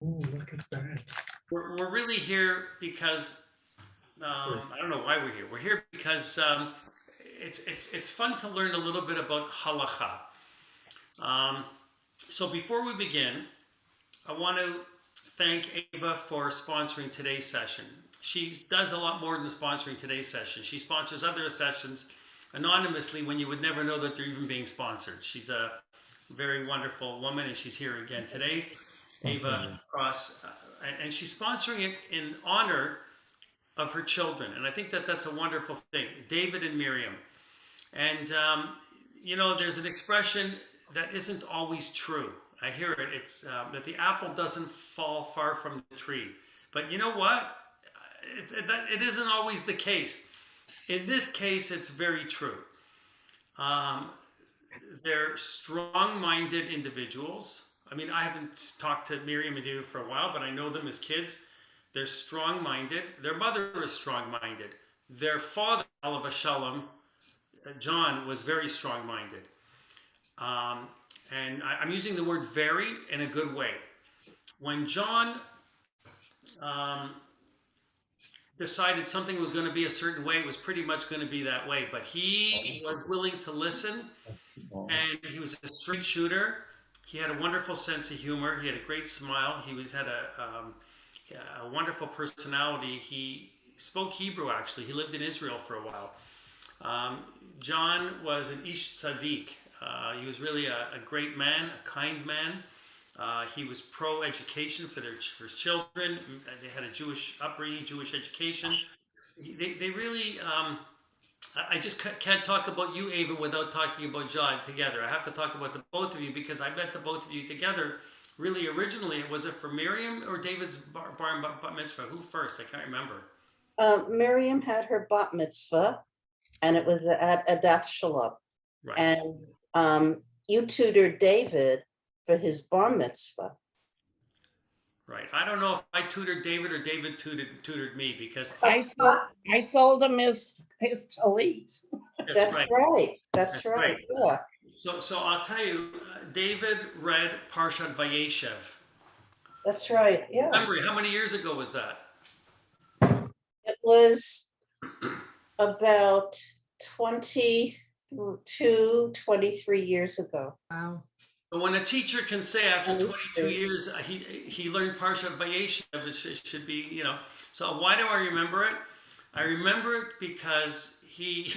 Oh, look at that. We're really here because I don't know why we're here. We're here because it's fun to learn a little bit about halacha. Um, so before we begin, I want to thank Ava for sponsoring today's session. She does a lot more than sponsoring today's session. She sponsors other sessions anonymously when you would never know that they're even being sponsored. She's a very wonderful woman, and she's here again today, Ava Cross, and she's sponsoring it in honor of her children. And I think that that's a wonderful thing, David and Miriam. And, there's an expression that isn't always true. I hear it. It's that the apple doesn't fall far from the tree. But you know what? It isn't always the case. In this case, it's very true. Um, they're strong-minded individuals. I mean, I haven't talked to Miriam and David for a while, but I know them as kids. They're strong-minded. Their mother is strong-minded. Their father, Alav Shalom, John, was very strong-minded. And I'm using the word very in a good way. When John decided something was going to be a certain way, it was pretty much going to be that way. But he was willing to listen, and he was a straight shooter. He had a wonderful sense of humor. He had a great smile. Had a wonderful personality. He spoke Hebrew, actually. He lived in Israel for a while. John was an Ish Tzaddik. He was really a great man, a kind man. He was pro-education for his children. They had a Jewish upbringing, Jewish education. They really, I just can't talk about you, Ava, without talking about John together. I have to talk about the both of you because I met the both of you together. Really, originally, was it for Miriam or David's bar mitzvah? Who first? I can't remember. Miriam had her bat mitzvah, and it was at Adath Shalom. Right. And you tutored David for his bar mitzvah. Right. I don't know if I tutored David or David tutored me because I sold him his tallit. That's right. That's right. Yeah. So I'll tell you, David read Parshat Vayeshev. That's right. Yeah. Memory. How many years ago was that? It was about 22, 23 years ago. Wow. So when a teacher can say after 22 years he learned Parshat Vayeshev, it should be, So why do I remember it? I remember it because he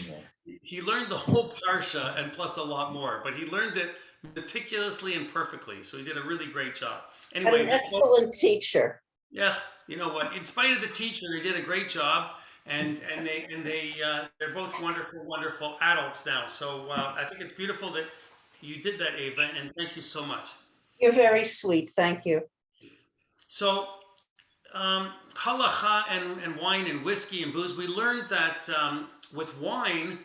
learned the whole Parsha and plus a lot more, but he learned it meticulously and perfectly. So he did a really great job. Anyway, an excellent teacher. Yeah, you know what? In spite of the teacher, they did a great job, and they're both wonderful adults now. So I think it's beautiful that you did that, Ava, and thank you so much. You're very sweet. Thank you. So, halacha and wine and whiskey and booze, we learned that with wine,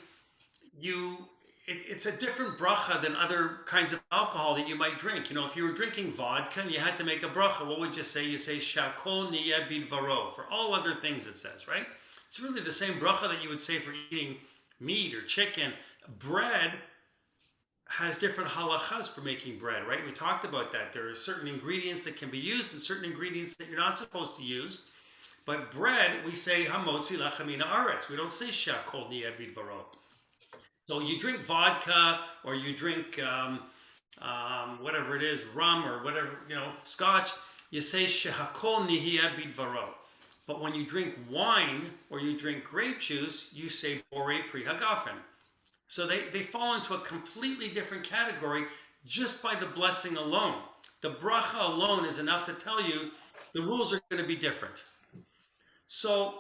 it's a different bracha than other kinds of alcohol that you might drink. If you were drinking vodka and you had to make a bracha, what would you say? You say shakol niyeh bidvaro. For all other things, it says, right? It's really the same bracha that you would say for eating meat or chicken. Bread has different halachas for making bread, right? We talked about that. There are certain ingredients that can be used and certain ingredients that you're not supposed to use. But bread, we say hamotzi lechem min haaretz. We don't say shakol niyeh bidvaro. So you drink vodka or you drink whatever it is, rum or whatever, scotch, you say shehakol nihiyeh bidvaro. But when you drink wine or you drink grape juice, you say borei pri hagafen. So they fall into a completely different category just by the blessing alone. The bracha alone is enough to tell you the rules are going to be different. So,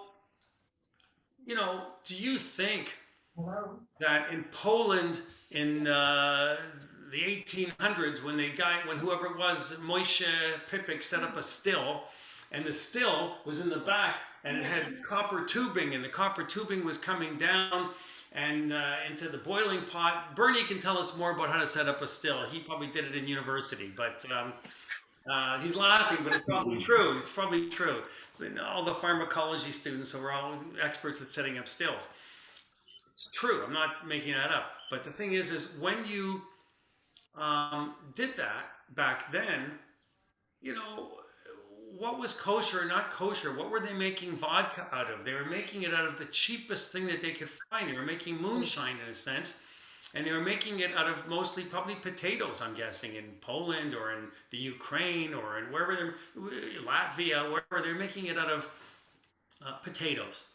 do you think that in Poland in the 1800s, when whoever it was, Moshe Pipik set up a still, and the still was in the back, and it had copper tubing, and the copper tubing was coming down and into the boiling pot. Bernie can tell us more about how to set up a still. He probably did it in university, but he's laughing, but it's probably true. It's probably true. All the pharmacology students are all experts at setting up stills. It's true. I'm not making that up. But the thing is when you did that back then, what was kosher or not kosher? What were they making vodka out of? They were making it out of the cheapest thing that they could find. They were making moonshine in a sense. And they were making it out of mostly probably potatoes, I'm guessing, in Poland or in the Ukraine or in wherever Latvia, wherever they're making it out of potatoes.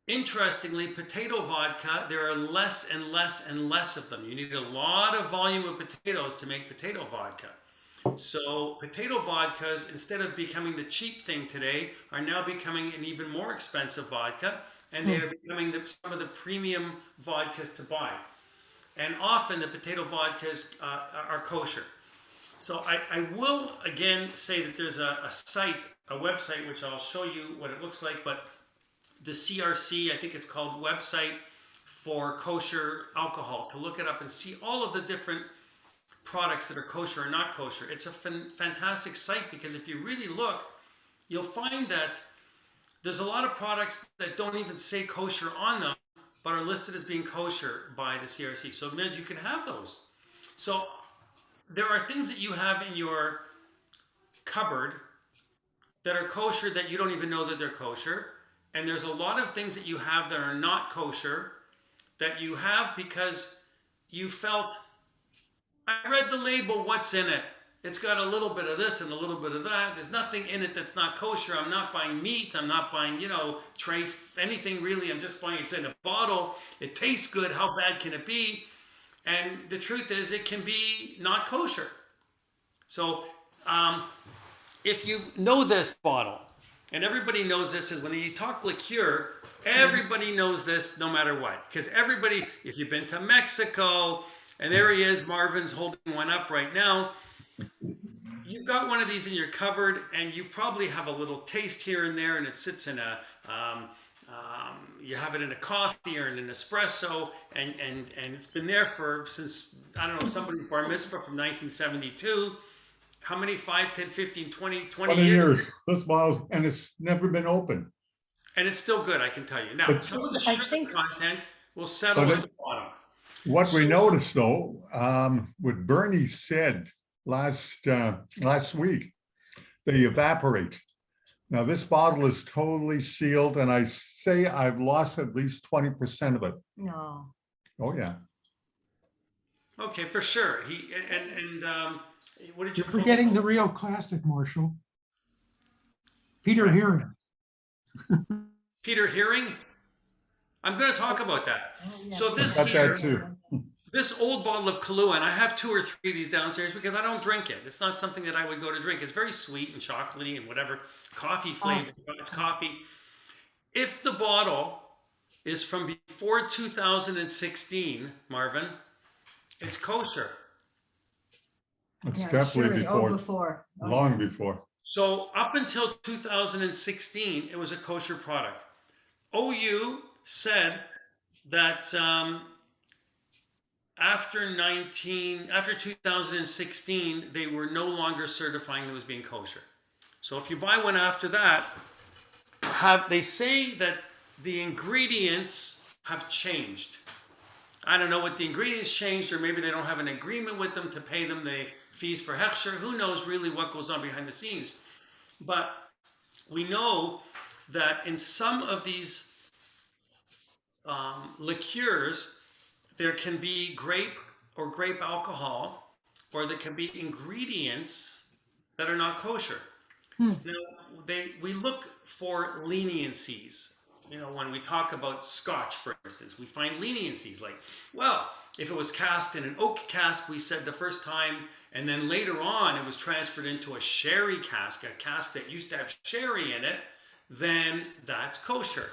Interestingly, potato vodka, there are less and less and less of them. You need a lot of volume of potatoes to make potato vodka. So potato vodkas, instead of becoming the cheap thing today, are now becoming an even more expensive vodka, and they are becoming some of the premium vodkas to buy. And often the potato vodkas are kosher. So I will again say that there's a site, a website, which I'll show you what it looks like, but the CRC, I think it's called, website for kosher alcohol, to look it up and see all of the different products that are kosher or not kosher. It's a fantastic site, because if you really look, you'll find that there's a lot of products that don't even say kosher on them, but are listed as being kosher by the CRC. So you can have those. So there are things that you have in your cupboard that are kosher that you don't even know that they're kosher. And there's a lot of things that you have that are not kosher that you have because you felt, I read the label, what's in it? It's got a little bit of this and a little bit of that. There's nothing in it that's not kosher. I'm not buying meat. I'm not buying, anything really. I'm just buying, it's in a bottle. It tastes good. How bad can it be? And the truth is, it can be not kosher. So if you know this bottle, and everybody knows this, is when you talk liqueur, everybody knows this no matter what. Because everybody, if you've been to Mexico, and there he is, Marvin's holding one up right now. You've got one of these in your cupboard, and you probably have a little taste here and there, and it sits in a, you have it in a coffee or in an espresso, and it's been there since, I don't know, somebody's bar mitzvah from 1972. How many? 5, 10, 15, 20 years? This bottle's, and it's never been opened. And it's still good, I can tell you. Now, But some of the I sugar think- content will settle at the bottom. What we noticed though, what Bernie said last week, they evaporate. Now this bottle is totally sealed, and I say I've lost at least 20% of it. No. Oh yeah. Okay, for sure. What did you You're forgetting the real classic, Marshall. Peter Hearing. Peter Hearing? I'm going to talk about that. So this Got here, that too. this old bottle of Kahlua, and I have 2 or 3 of these downstairs because I don't drink it. It's not something that I would go to drink. It's very sweet and chocolatey and whatever, coffee flavored, coffee. If the bottle is from before 2016, Marvin, it's kosher. It's Yeah, definitely surely. Oh, before, Oh, long yeah. before. So up until 2016, it was a kosher product. OU said that after 2016, they were no longer certifying it was being kosher. So if you buy one after that, they say that the ingredients have changed. I don't know what the ingredients changed, or maybe they don't have an agreement with them to pay them the fees for Hechsher. Who knows really what goes on behind the scenes? But we know that in some of these liqueurs, there can be grape or grape alcohol, or there can be ingredients that are not kosher. Now, we look for leniencies. When we talk about Scotch, for instance, we find leniencies like, well, if it was cast in an oak cask, we said the first time, and then later on it was transferred into a sherry cask, a cask that used to have sherry in it, then that's kosher.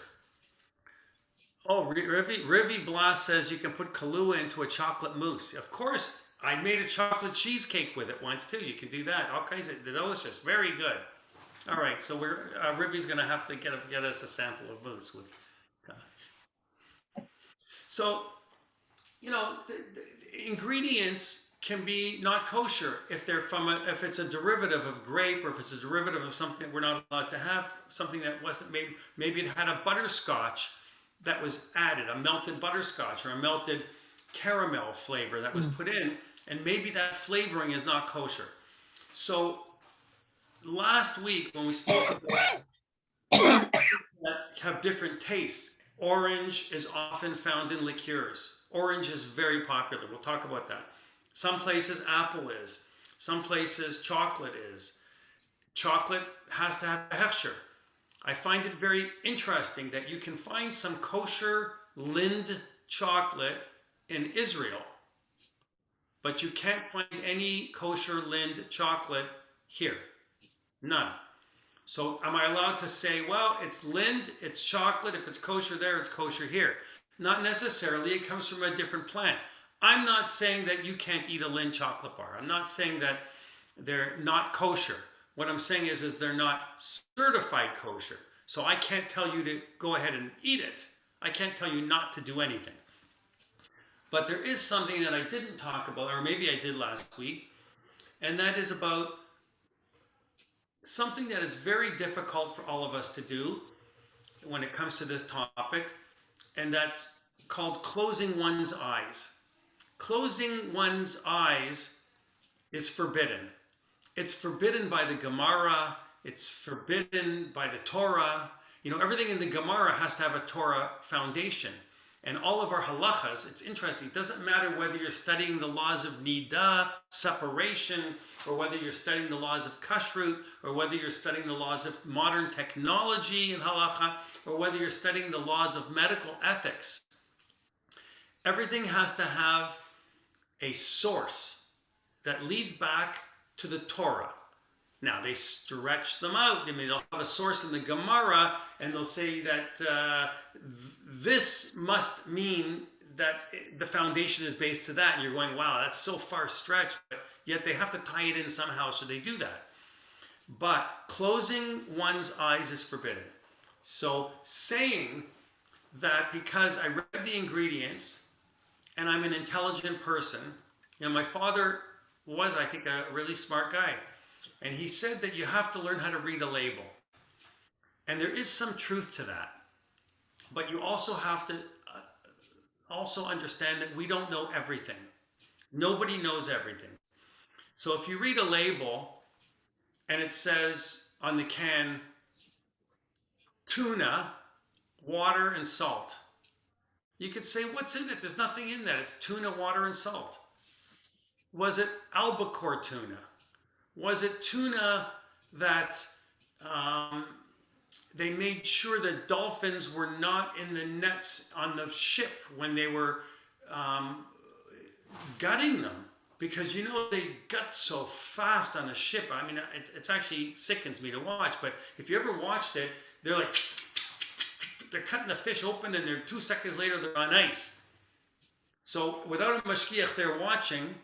Oh, Rivi Blas says you can put Kahlua into a chocolate mousse. Of course, I made a chocolate cheesecake with it once too. You can do that. All kinds of delicious, very good. All right, so Rivi's going to have to get us a sample of mousse. So, the ingredients can be not kosher if they're if it's a derivative of grape, or if it's a derivative of something we're not allowed to have, something that wasn't made. Maybe it had a butterscotch that was added, a melted butterscotch or a melted caramel flavor that was put in, and maybe that flavoring is not kosher. So last week when we spoke about that have different tastes, orange is often found in liqueurs. Orange is very popular. We'll talk about that. Some places apple is. Some places chocolate is. Chocolate has to have a hechsher. I find it very interesting that you can find some kosher Lind chocolate in Israel, but you can't find any kosher Lind chocolate here. None. So am I allowed to say, well, it's Lind, it's chocolate, if it's kosher there, it's kosher here? Not necessarily. It comes from a different plant. I'm not saying that you can't eat a Lind chocolate bar. I'm not saying that they're not kosher. What I'm saying is they're not certified kosher. So I can't tell you to go ahead and eat it. I can't tell you not to do anything. But there is something that I didn't talk about, or maybe I did last week, and that is about something that is very difficult for all of us to do when it comes to this topic, and that's called closing one's eyes. Closing one's eyes is forbidden. It's forbidden by the Gemara. It's forbidden by the Torah. You know, everything in the Gemara has to have a Torah foundation. And all of our halachas, it's interesting. It doesn't matter whether you're studying the laws of nida, separation, or whether you're studying the laws of kashrut, or whether you're studying the laws of modern technology in halacha, or whether you're studying the laws of medical ethics. Everything has to have a source that leads back to the Torah. Now, they stretch them out. I mean, they'll have a source in the Gemara, and they'll say that this must mean that the foundation is based to that. And you're going, wow, that's so far stretched. But yet they have to tie it in somehow, so they do that. But closing one's eyes is forbidden. So saying that because I read the ingredients and I'm an intelligent person, you know, my father was, I think, a really smart guy. And he said that you have to learn how to read a label. And there is some truth to that. But you also have to also understand that we don't know everything. Nobody knows everything. So if you read a label and it says on the can, tuna, water, and salt, you could say, what's in it? There's nothing in that. It's tuna, water, and salt. Was it albacore tuna? Was it tuna that they made sure that dolphins were not in the nets on the ship when they were gutting them? Because, you know, they gut so fast on a ship. I mean, it's actually sickens me to watch. But if you ever watched it, they're like, they're cutting the fish open and they're 2 seconds later, they're on ice. So without a mashgiach there watching,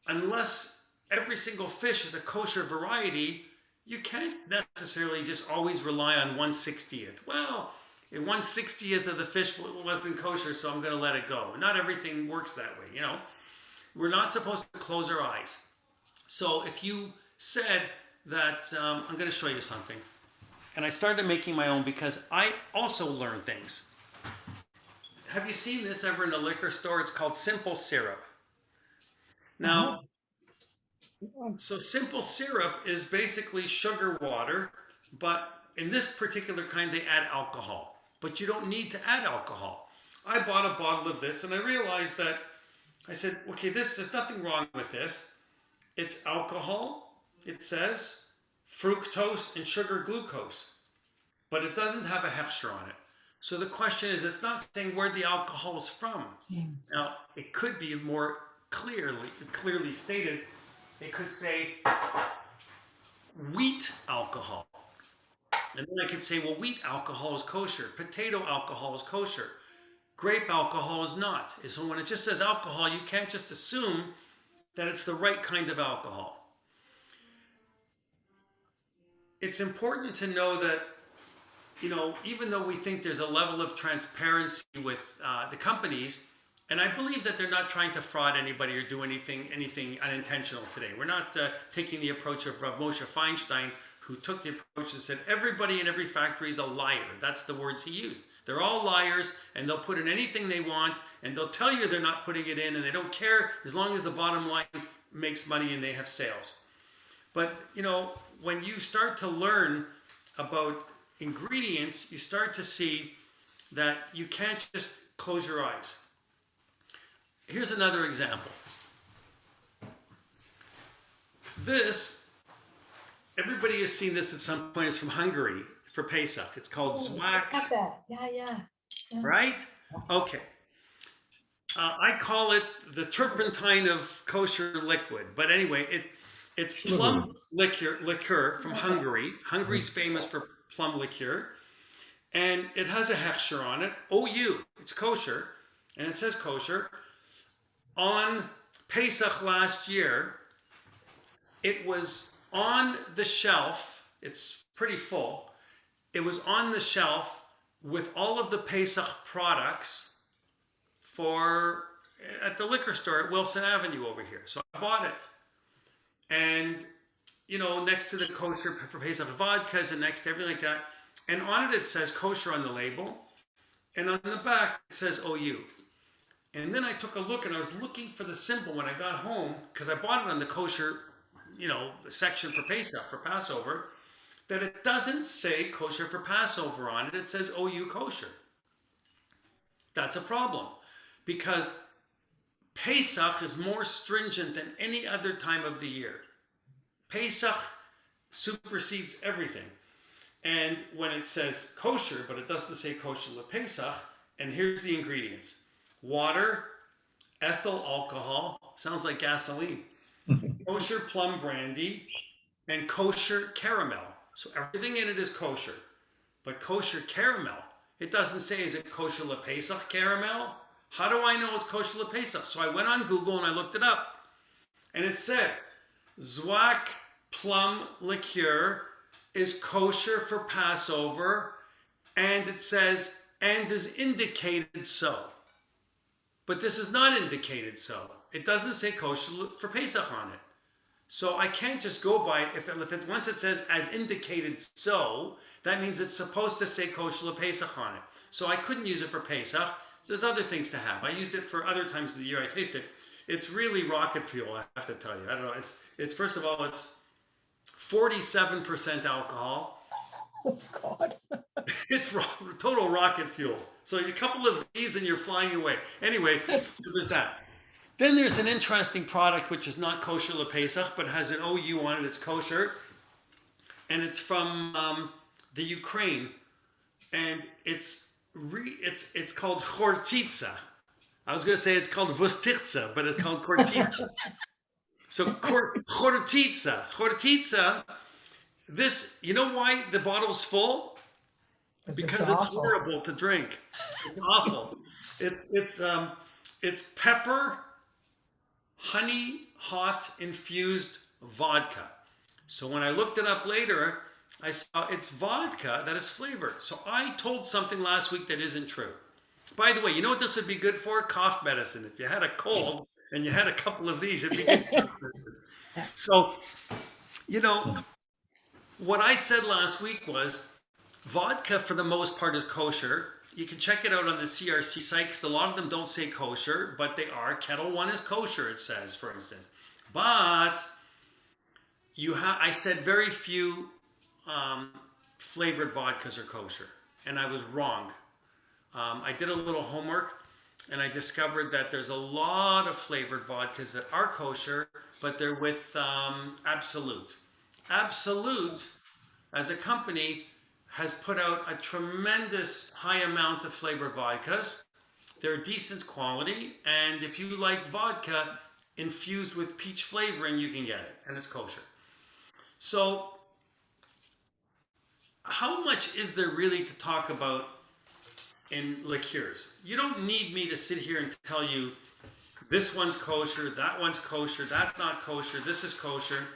unless every single fish is a kosher variety, you can't necessarily just always rely on 1/60th. Well, 1/60th of the fish wasn't kosher, so I'm going to let it go. Not everything works that way, you know. We're not supposed to close our eyes. So if you said that, I'm going to show you something. And I started making my own because I also learn things. Have you seen this ever in a liquor store? It's called simple syrup. Now, so simple syrup is basically sugar water, but in this particular kind, they add alcohol. But you don't need to add alcohol. I bought a bottle of this and I realized that, I said, okay, there's nothing wrong with this. It's alcohol, it says, fructose and sugar glucose, but it doesn't have a hechsher on it. So the question is, it's not saying where the alcohol is from. Now, it could be more clearly stated. It could say wheat alcohol. And then I could say, well, wheat alcohol is kosher. Potato alcohol is kosher. Grape alcohol is not. So when it just says alcohol, you can't just assume that it's the right kind of alcohol. It's important to know that, you know, even though we think there's a level of transparency with the companies, and I believe that they're not trying to fraud anybody or do anything unintentional today. We're not taking the approach of Rav Moshe Feinstein, who took the approach and said, everybody in every factory is a liar. That's the words he used. They're all liars, and they'll put in anything they want, and they'll tell you they're not putting it in, and they don't care as long as the bottom line makes money and they have sales. But, when you start to learn about ingredients, you start to see that you can't just close your eyes. Here's another example. This, everybody has seen this at some point. It's from Hungary for Pesach. It's called Got Zwaks, that. Yeah. right? Okay. I call it the turpentine of kosher liquid. But anyway, it's plum liqueur from Hungary. Hungary's famous for plum liqueur. And it has a hechsher on it, OU. It's kosher. And it says kosher. On Pesach last year, it was on the shelf. It's pretty full. It was on the shelf with all of the Pesach products at the liquor store at Wilson Avenue over here. So I bought it. And, next to the kosher for Pesach vodkas and next to everything like that. And on it says kosher on the label. And on the back, it says OU. And then I took a look and I was looking for the symbol when I got home because I bought it on the kosher, section for Pesach, for Passover, that it doesn't say kosher for Passover on it. It says OU kosher. That's a problem because Pesach is more stringent than any other time of the year. Pesach supersedes everything. And when it says kosher, but it doesn't say kosher LePesach, and here's the ingredients. Water, ethyl alcohol, sounds like gasoline, kosher plum brandy, and kosher caramel. So everything in it is kosher. But kosher caramel, it doesn't say, is it kosher LePesach caramel? How do I know it's kosher LePesach? So I went on Google and I looked it up. And it said, Zwak plum liqueur is kosher for Passover, and it says, and is indicated so. But this is not indicated so. It doesn't say kosher for Pesach on it. So I can't just go by, once it says as indicated so, that means it's supposed to say kosher Pesach on it. So I couldn't use it for Pesach. There's other things to have. I used it for other times of the year I taste it. It's really rocket fuel, I have to tell you. I don't know. It's first of all, it's 47% alcohol. Oh, God. It's total rocket fuel. So a couple of these and you're flying away. Anyway, so there's that. Then there's an interesting product which is not kosher LePesach, but has an OU on it. It's kosher, and it's from the Ukraine, and it's called Horchitza. I was going to say it's called Vustichtza, but it's called Horchitza. So Horchitza. This, you know why the bottle's full? Because it's horrible to drink. It's awful. It's pepper, honey, hot infused vodka. So when I looked it up later, I saw it's vodka that is flavored. So I told something last week that isn't true. By the way, you know what this would be good for? Cough medicine. If you had a cold and you had a couple of these, it'd be good for cough medicine. So, what I said last week was vodka for the most part is kosher. You can check it out on the CRC site because a lot of them don't say kosher, but they are. Kettle One is kosher, it says, for instance. But I said very few flavored vodkas are kosher, and I was wrong. I did a little homework, and I discovered that there's a lot of flavored vodkas that are kosher, but they're with Absolute. Absolute, as a company, has put out a tremendous high amount of flavored vodkas. They're decent quality, and if you like vodka infused with peach flavoring, you can get it, and it's kosher. So, how much is there really to talk about in liqueurs? You don't need me to sit here and tell you this one's kosher, that one's kosher, that's not kosher, this is kosher.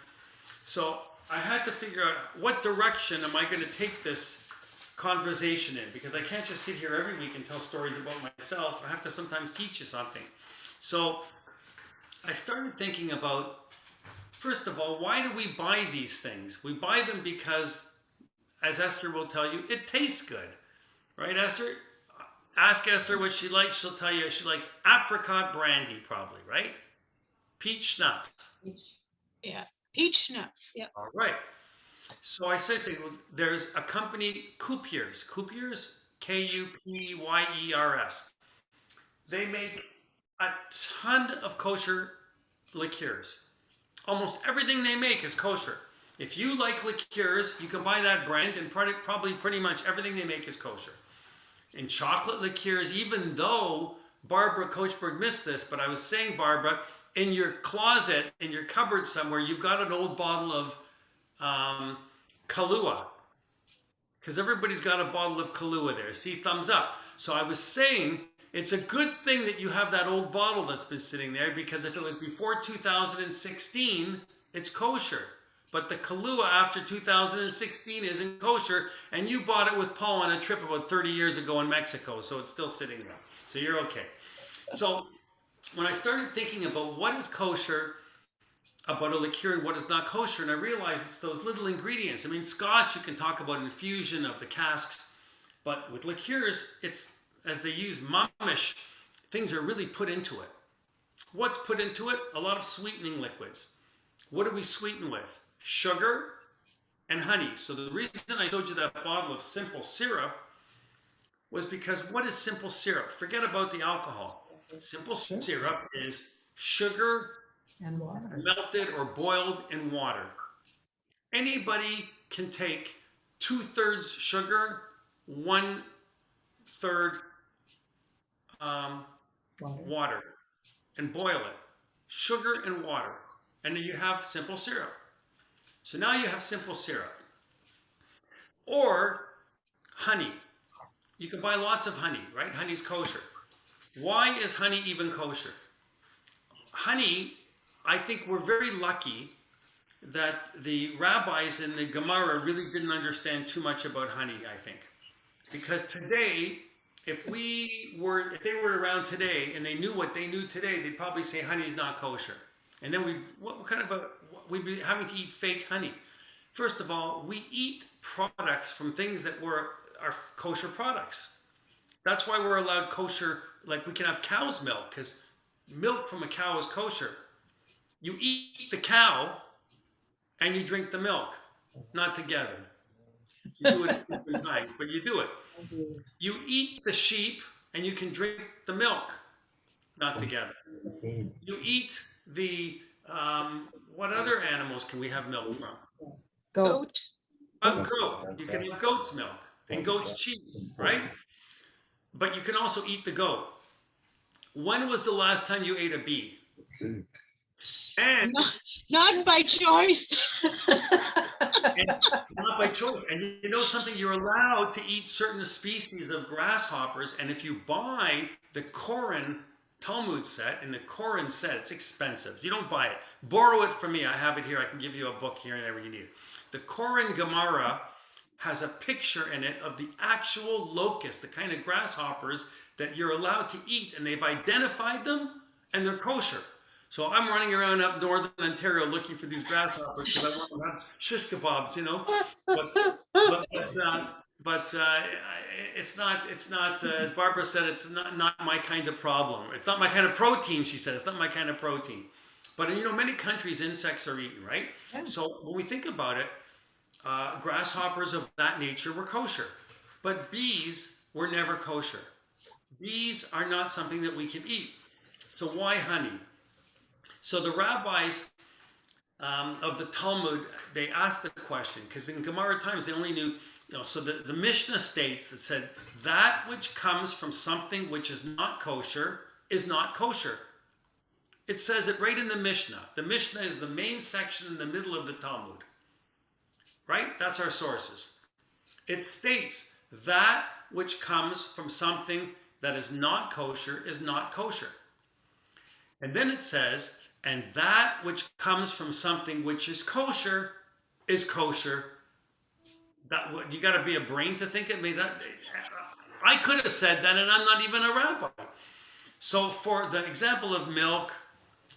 So I had to figure out what direction am I going to take this conversation in, because I can't just sit here every week and tell stories about myself. I have to sometimes teach you something. So I started thinking about, first of all, why do we buy these things? We buy them because, as Esther will tell you, it tastes good. Right, Esther? Ask Esther what she likes. She'll tell you she likes apricot brandy, probably, right? Peach schnapps. Yeah. Peach schnapps. Yep. All right. So I said to you, well, there's a company, Coupiers, Kupyers. They make a ton of kosher liqueurs. Almost everything they make is kosher. If you like liqueurs, you can buy that brand, and probably pretty much everything they make is kosher. In chocolate liqueurs, even though Barbara Kochberg missed this, but I was saying, Barbara, in your closet, in your cupboard somewhere, you've got an old bottle of Kahlua, because everybody's got a bottle of Kahlua there. See, thumbs up. So I was saying it's a good thing that you have that old bottle that's been sitting there, because if it was before 2016, it's kosher. But the Kahlua after 2016 isn't kosher, and you bought it with Paul on a trip about 30 years ago in Mexico, so it's still sitting there. So you're okay. So when I started thinking about what is kosher about a liqueur and what is not kosher, and I realized it's those little ingredients. I mean, Scotch, you can talk about infusion of the casks, but with liqueurs, it's as they use mamish, things are really put into it. What's put into it? A lot of sweetening liquids. What do we sweeten with? Sugar and honey. So the reason I showed you that bottle of simple syrup was because what is simple syrup? Forget about the alcohol. Simple syrup is sugar And water. melted or boiled in water. Anybody can take 2/3 sugar, 1/3 water, and boil it. Sugar and water. And then you have simple syrup. So now you have simple syrup. Or honey. You can buy lots of honey, right? Honey's kosher. Why is honey even kosher? Honey, I think we're very lucky that the rabbis in the Gemara really didn't understand too much about honey, I think. Because today, if they were around today and they knew what they knew today, they'd probably say honey is not kosher. And then we'd be having to eat fake honey. First of all, we eat products from things that are kosher products. That's why we're allowed kosher, like we can have cow's milk, because milk from a cow is kosher. You eat the cow and you drink the milk, not together. You do it at different times, but you do it. You eat the sheep and you can drink the milk, not together. You eat the, what other animals can we have milk from? Goat. Goat. You can have goat's milk and goat's cheese, right? But you can also eat the goat. When was the last time you ate a bee? And Not by choice. not by choice. And you know something? You're allowed to eat certain species of grasshoppers. And if you buy the Koren Talmud set, and the Koren set, it's expensive. So you don't buy it. Borrow it from me. I have it here. I can give you a book here whenever you need it. The Koren Gemara has a picture in it of the actual locusts, the kind of grasshoppers that you're allowed to eat. And they've identified them, and they're kosher. So I'm running around up northern Ontario looking for these grasshoppers because I want to have shish kebabs, you know. But it's not. As Barbara said, it's not my kind of problem. It's not my kind of protein. She said it's not my kind of protein. But you know, many countries insects are eaten, right? Yeah. So when we think about it, grasshoppers of that nature were kosher, but bees were never kosher. Bees are not something that we can eat. So why honey? So the rabbis of the Talmud, they asked the question, because in Gemara times they only knew, so the Mishnah states that said, that which comes from something which is not kosher is not kosher. It says it right in the Mishnah. The Mishnah is the main section in the middle of the Talmud. Right? That's our sources. It states that which comes from something that is not kosher is not kosher. And then it says, and that which comes from something which is kosher is kosher. That you got to be a brain to think it. I could have said that, and I'm not even a rabbi. So for the example of milk,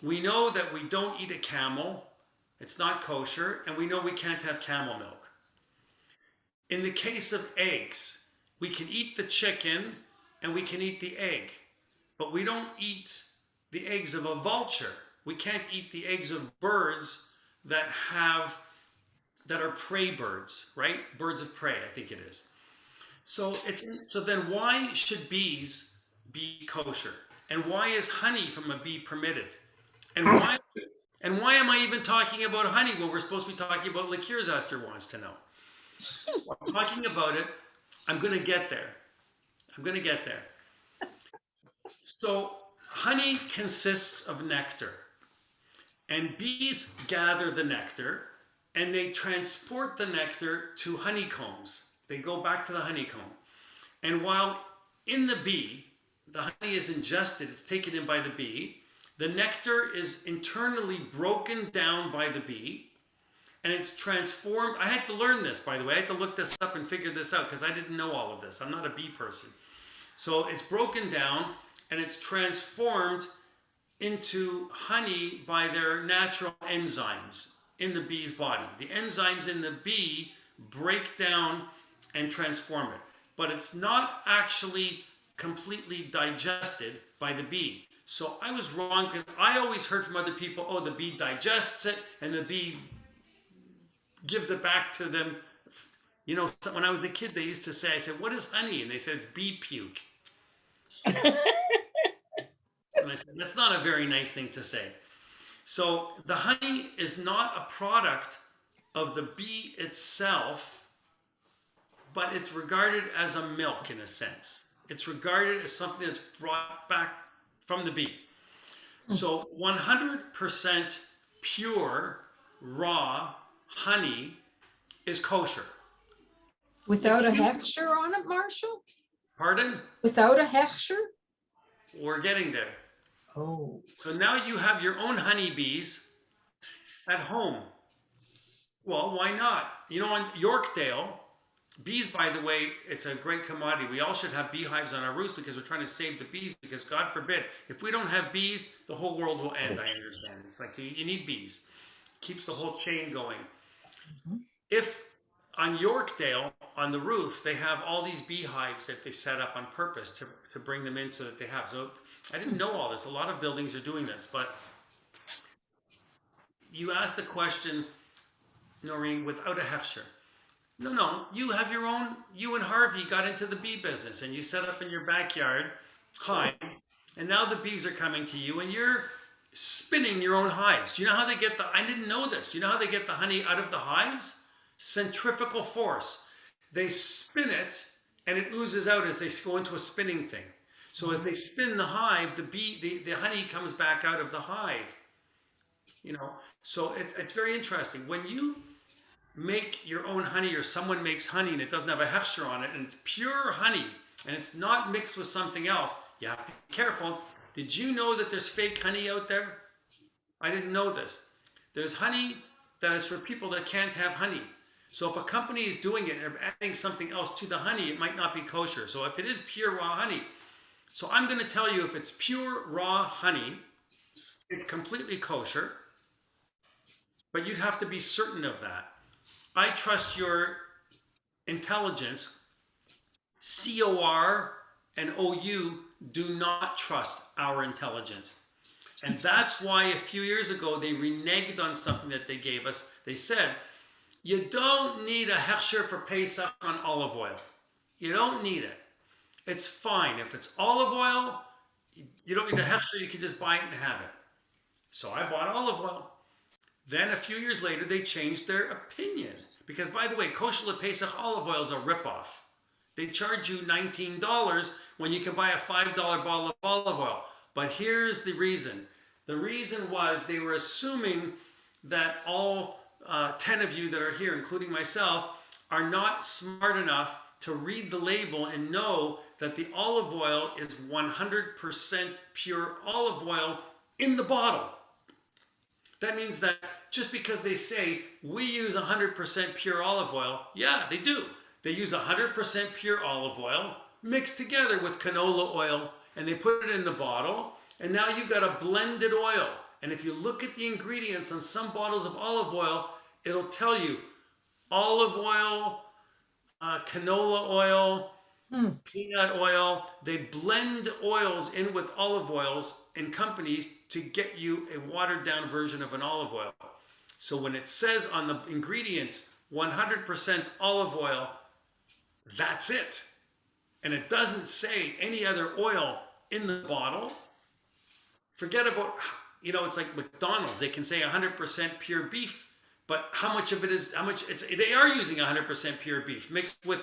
we know that we don't eat a camel. It's not kosher, and we know we can't have camel milk. In the case of eggs, we can eat the chicken and we can eat the egg, but we don't eat the eggs of a vulture. We can't eat the eggs of birds that are prey birds, right? Birds of prey, I think it is. So then why should bees be kosher? And why is honey from a bee permitted? And why am I even talking about honey when we're supposed to be talking about liqueurs? Esther wants to know. I'm talking about it. I'm going to get there. So honey consists of nectar, and bees gather the nectar and they transport the nectar to honeycombs. They go back to the honeycomb. And while in the bee, the honey is ingested, it's taken in by the bee, the nectar is internally broken down by the bee, and it's transformed. I had to learn this, by the way. I had to look this up and figure this out because I didn't know all of this. I'm not a bee person. So it's broken down and it's transformed into honey by their natural enzymes in the bee's body. The enzymes in the bee break down and transform it, but it's not actually completely digested by the bee. So I was wrong because I always heard from other people, oh, the bee digests it and the bee gives it back to them. You know, when I was a kid, they used to say, I said, what is honey? And they said, it's bee puke. And I said, that's not a very nice thing to say. So the honey is not a product of the bee itself, but it's regarded as a milk in a sense. It's regarded as something that's brought back from the bee. So 100% pure, raw honey is kosher. Without a hechsher on it, Marshall? Pardon? Without a hechsher? We're getting there. Oh. So now you have your own honeybees at home. Well, why not? You know, on Yorkdale, bees, by the way, it's a great commodity. We all should have beehives on our roofs because we're trying to save the bees, because God forbid, if we don't have bees, the whole world will end, I understand. It's like you need bees. Keeps the whole chain going. If on Yorkdale, on the roof, they have all these beehives that they set up on purpose to bring them in so that they have. So I didn't know all this. A lot of buildings are doing this, but you asked the question, Noreen, without a hechsher. No, you have your own, you and Harvey got into the bee business and you set up in your backyard hives, and now the bees are coming to you and you're spinning your own hives. Do you know how they get I didn't know this. Do you know how they get the honey out of the hives? Centrifugal force. They spin it and it oozes out as they go into a spinning thing. So as they spin the hive, the honey comes back out of the hive. You know, so it's very interesting. When you make your own honey, or someone makes honey and it doesn't have a hechsher on it and it's pure honey and it's not mixed with something else, you have to be careful. Did you know that there's fake honey out there? I didn't know this. There's honey that is for people that can't have honey. So if a company is doing it and adding something else to the honey, it might not be kosher. So if it is pure raw honey, so I'm going to tell you, if it's pure raw honey, it's completely kosher, but you'd have to be certain of that. I trust your intelligence. COR and OU do not trust our intelligence. And that's why a few years ago they reneged on something that they gave us. They said, you don't need a hechsher for Pesach on olive oil. You don't need it. It's fine. If it's olive oil, you don't need a hechsher. You can just buy it and have it. So I bought olive oil. Then a few years later, they changed their opinion. Because, by the way, Kosher Pesach olive oil is a ripoff. They charge you $19 when you can buy a $5 bottle of olive oil. But here's the reason. The reason was they were assuming that all 10 of you that are here, including myself, are not smart enough to read the label and know that the olive oil is 100% pure olive oil in the bottle. That means that just because they say we use 100% pure olive oil, yeah, they do. They use 100% pure olive oil mixed together with canola oil, and they put it in the bottle, and now you've got a blended oil. And if you look at the ingredients on some bottles of olive oil, it'll tell you olive oil, canola oil, peanut oil. They blend oils in with olive oils in companies to get you a watered down version of an olive oil. So when it says on the ingredients 100% olive oil, that's it. And it doesn't say any other oil in the bottle. Forget about, it's like McDonald's. They can say 100% pure beef, but how much of it is, they are using 100% pure beef mixed with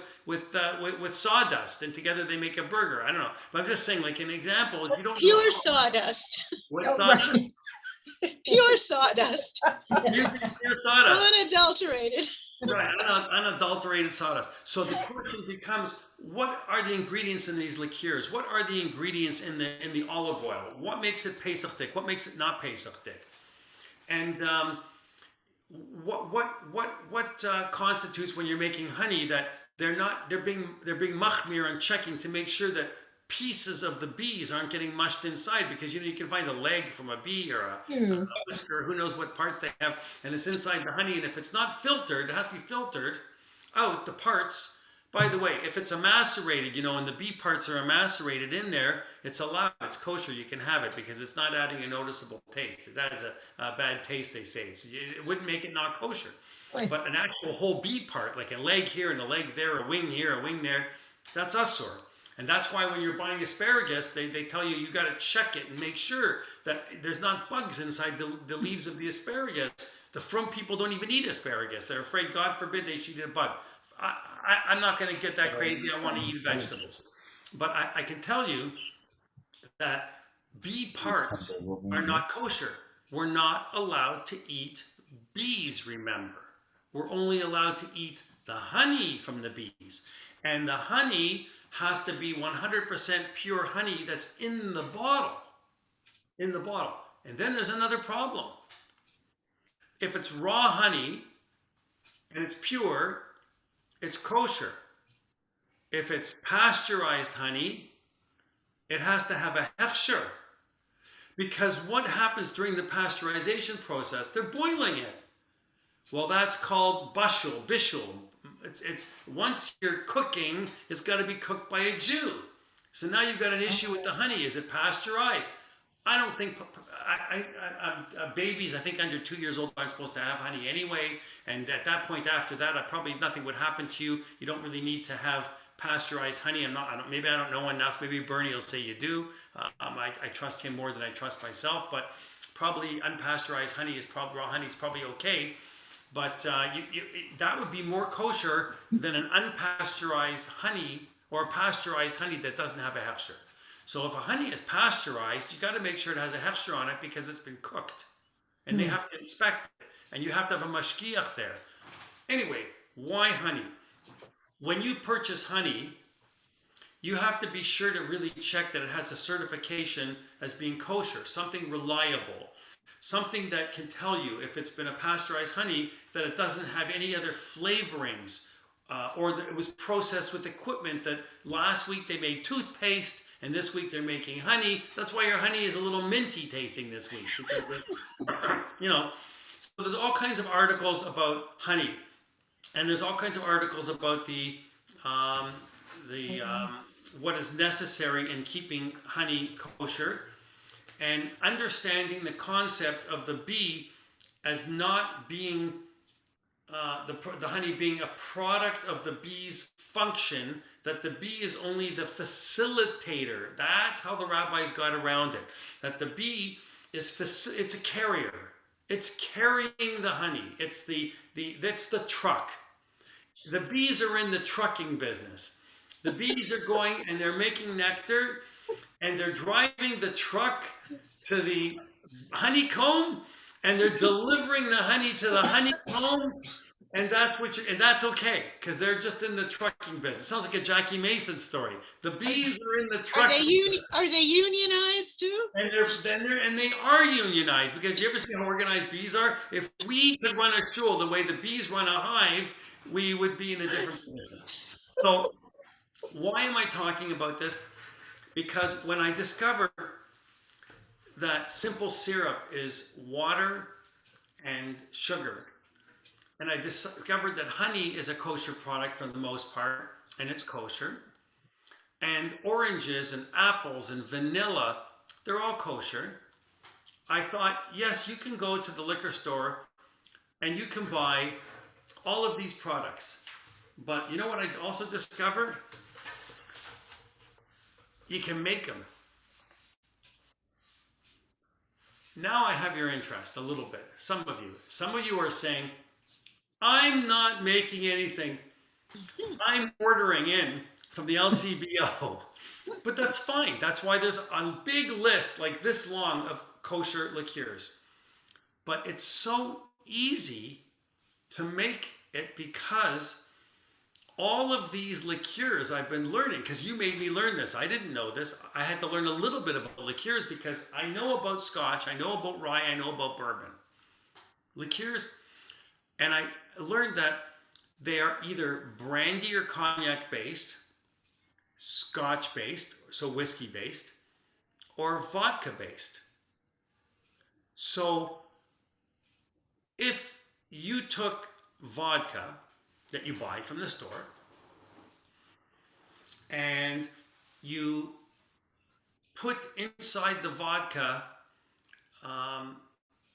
sawdust, and together they make a burger. I don't know. But I'm just saying, like an example, you don't know Pure sawdust, what Oh, sawdust. right. pure sawdust, Pure sawdust. unadulterated. Right, unadulterated sawdust. So the question becomes, what are the ingredients in these liqueurs? What are the ingredients in the olive oil? What makes it Pesach thick? What makes it not Pesach thick? And what constitutes when you're making honey that they're being machmir and checking to make sure that pieces of the bees aren't getting mushed inside, because you can find a leg from a bee or a whisker, who knows what parts they have, and it's inside the honey, and if it's not filtered, it has to be filtered out, the parts. By the way, if it's macerated, and the bee parts are macerated in there, it's allowed, it's kosher, you can have it, because it's not adding a noticeable taste. If that is a bad taste, they say. It wouldn't make it not kosher. Right. But an actual whole bee part, like a leg here and a leg there, a wing here, a wing there, that's asur. And that's why when you're buying asparagus, they tell you got to check it and make sure that there's not bugs inside the leaves of the asparagus. The front people don't even eat asparagus. They're afraid, God forbid, they should eat a bug. I'm not going to get that crazy. I want to eat vegetables. But I can tell you that bee parts are not kosher. We're not allowed to eat bees, remember. We're only allowed to eat the honey from the bees. And the honey has to be 100% pure honey that's in the bottle. In the bottle. And then there's another problem. If it's raw honey and it's pure, it's kosher. If it's pasteurized honey, it has to have a hechsher. Because what happens during the pasteurization process? They're boiling it. Well, that's called bishul. It's once you're cooking, it's got to be cooked by a Jew. So now you've got an issue with the honey. Is it pasteurized? I don't think babies, I think under 2 years old, aren't supposed to have honey anyway. And at that point, after that, probably nothing would happen to you. You don't really need to have pasteurized honey. Maybe I don't know enough. Maybe Bernie will say you do. I trust him more than I trust myself. But probably unpasteurized honey raw honey is probably okay. But that would be more kosher than an unpasteurized honey or pasteurized honey that doesn't have a hechsher. So if a honey is pasteurized, you got to make sure it has a hechsher on it because it's been cooked. And they have to inspect it. And you have to have a mashgiach there. Anyway, why honey? When you purchase honey, you have to be sure to really check that it has a certification as being kosher, something reliable. Something that can tell you, if it's been a pasteurized honey, that it doesn't have any other flavorings, or that it was processed with equipment that last week they made toothpaste and this week they're making honey. That's why your honey is a little minty tasting this week. Because so there's all kinds of articles about honey, and there's all kinds of articles about what is necessary in keeping honey kosher. And understanding the concept of the bee as not being, the honey being a product of the bee's function, that the bee is only the facilitator. That's how the rabbis got around it. That the bee it's a carrier. It's carrying the honey. That's the truck. The bees are in the trucking business. The bees are going and they're making nectar, and they're driving the truck to the honeycomb, and they're delivering the honey to the honeycomb, and that's okay, because they're just in the trucking business. It sounds like a Jackie Mason story. The bees are in the Are trucking. are they unionized too? And they are unionized, because you ever see how organized bees are? If we could run a shul the way the bees run a hive, we would be in a different position. So why am I talking about this? Because when I discovered that simple syrup is water and sugar, and I discovered that honey is a kosher product for the most part, and it's kosher, and oranges and apples and vanilla, they're all kosher, I thought, yes, you can go to the liquor store and you can buy all of these products. But you know what I also discovered? You can make them. Now I have your interest a little bit. Some of you are saying, I'm not making anything. I'm ordering in from the LCBO. But that's fine. That's why there's a big list like this long of kosher liqueurs. But it's so easy to make it because all of these liqueurs I've been learning, because you made me learn this. I didn't know this. I had to learn a little bit about liqueurs because I know about Scotch, I know about rye, I know about bourbon. Liqueurs, and I learned that they are either brandy or cognac based, Scotch based, so whiskey based, or vodka based. So if you took vodka that you buy from the store and you put inside the vodka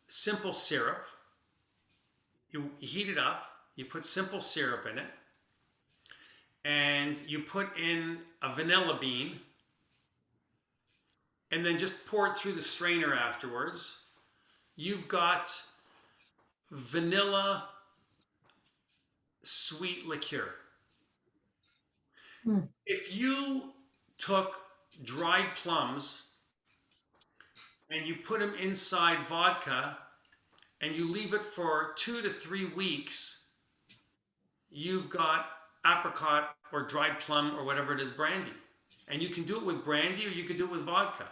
simple syrup, you heat it up, you put simple syrup in it, and you put in a vanilla bean, and then just pour it through the strainer afterwards, you've got vanilla sweet liqueur. Hmm. If you took dried plums and you put them inside vodka and you leave it for 2 to 3 weeks, you've got apricot or dried plum or whatever it is brandy. And you can do it with brandy or you can do it with vodka.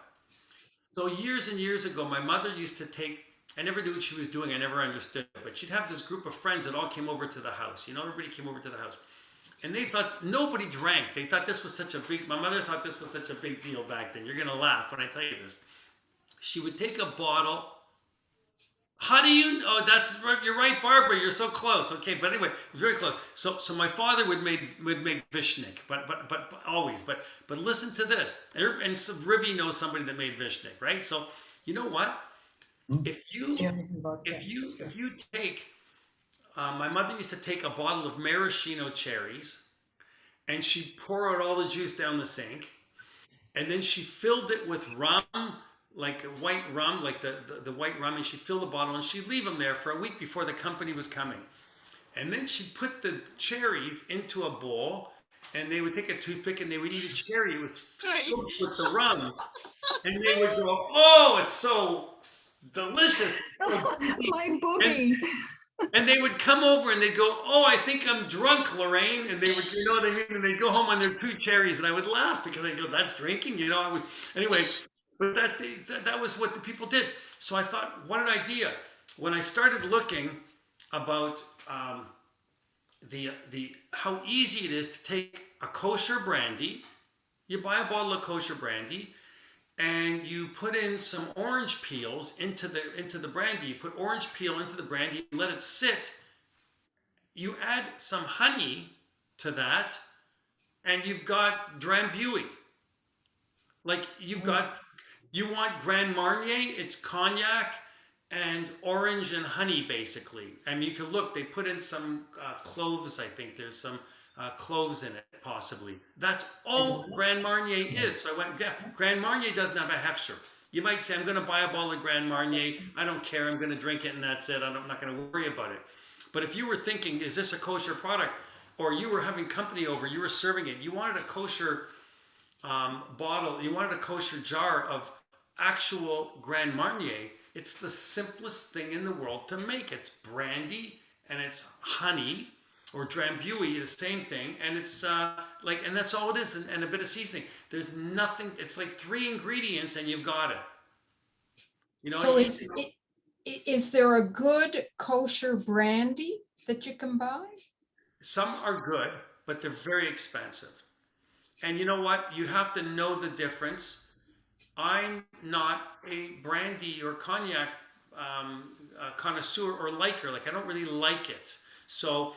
So years and years ago, my mother used to take, I never knew what she was doing, I never understood it, but she'd have this group of friends that all came over to the house. You know, everybody came over to the house. And they thought, nobody drank. They thought this was such a big, my mother thought this was such a big deal back then. You're going to laugh when I tell you this. She would take a bottle. How do you, oh, that's right, you're right, Barbara, you're so close. Okay, but anyway, it was very close. So my father would make Vishnik, but always, but listen to this. And so Rivi knows somebody that made Vishnik, right? So you know what? If you take, my mother used to take a bottle of maraschino cherries, and she'd pour out all the juice down the sink, and then she filled it with rum, like white rum, like the white rum, and she'd fill the bottle, and she'd leave them there for a week before the company was coming. And then she'd put the cherries into a bowl, and they would take a toothpick, and they would eat a cherry. It was soaked with the rum. And they would go, oh, it's so delicious. It's so juicy." My booby. And they would come over and they'd go, oh, I think I'm drunk, Lorraine. And they would, you know what I mean? And they'd go home on their 2 cherries. And I would laugh because I go, that's drinking, you know. Anyway, but that was what the people did. So I thought, what an idea. When I started looking about how easy it is to take a kosher brandy, you buy a bottle of kosher brandy, and you put in some orange peels into the brandy. You put orange peel into the brandy, let it sit. You add some honey to that, and you've got Drambuie. Like you want Grand Marnier, it's cognac and orange and honey, basically. I mean, you can look, they put in some cloves, I think. There's some cloves in it, possibly. That's all Grand Marnier is. So I went, yeah, Grand Marnier doesn't have a Hechsher. You might say, I'm going to buy a bottle of Grand Marnier. I don't care. I'm going to drink it and that's it. I'm not going to worry about it. But if you were thinking, is this a kosher product? Or you were having company over, you were serving it, you wanted a kosher bottle, you wanted a kosher jar of actual Grand Marnier, it's the simplest thing in the world to make. It's brandy and it's honey, or Drambuie, the same thing, and it's and that's all it is, and a bit of seasoning. There's nothing. It's like 3 ingredients, and you've got it. You know. So is there a good kosher brandy that you can buy? Some are good, but they're very expensive. And you know what? You have to know the difference. I'm not a brandy or cognac connoisseur or liker. Like, I don't really like it. So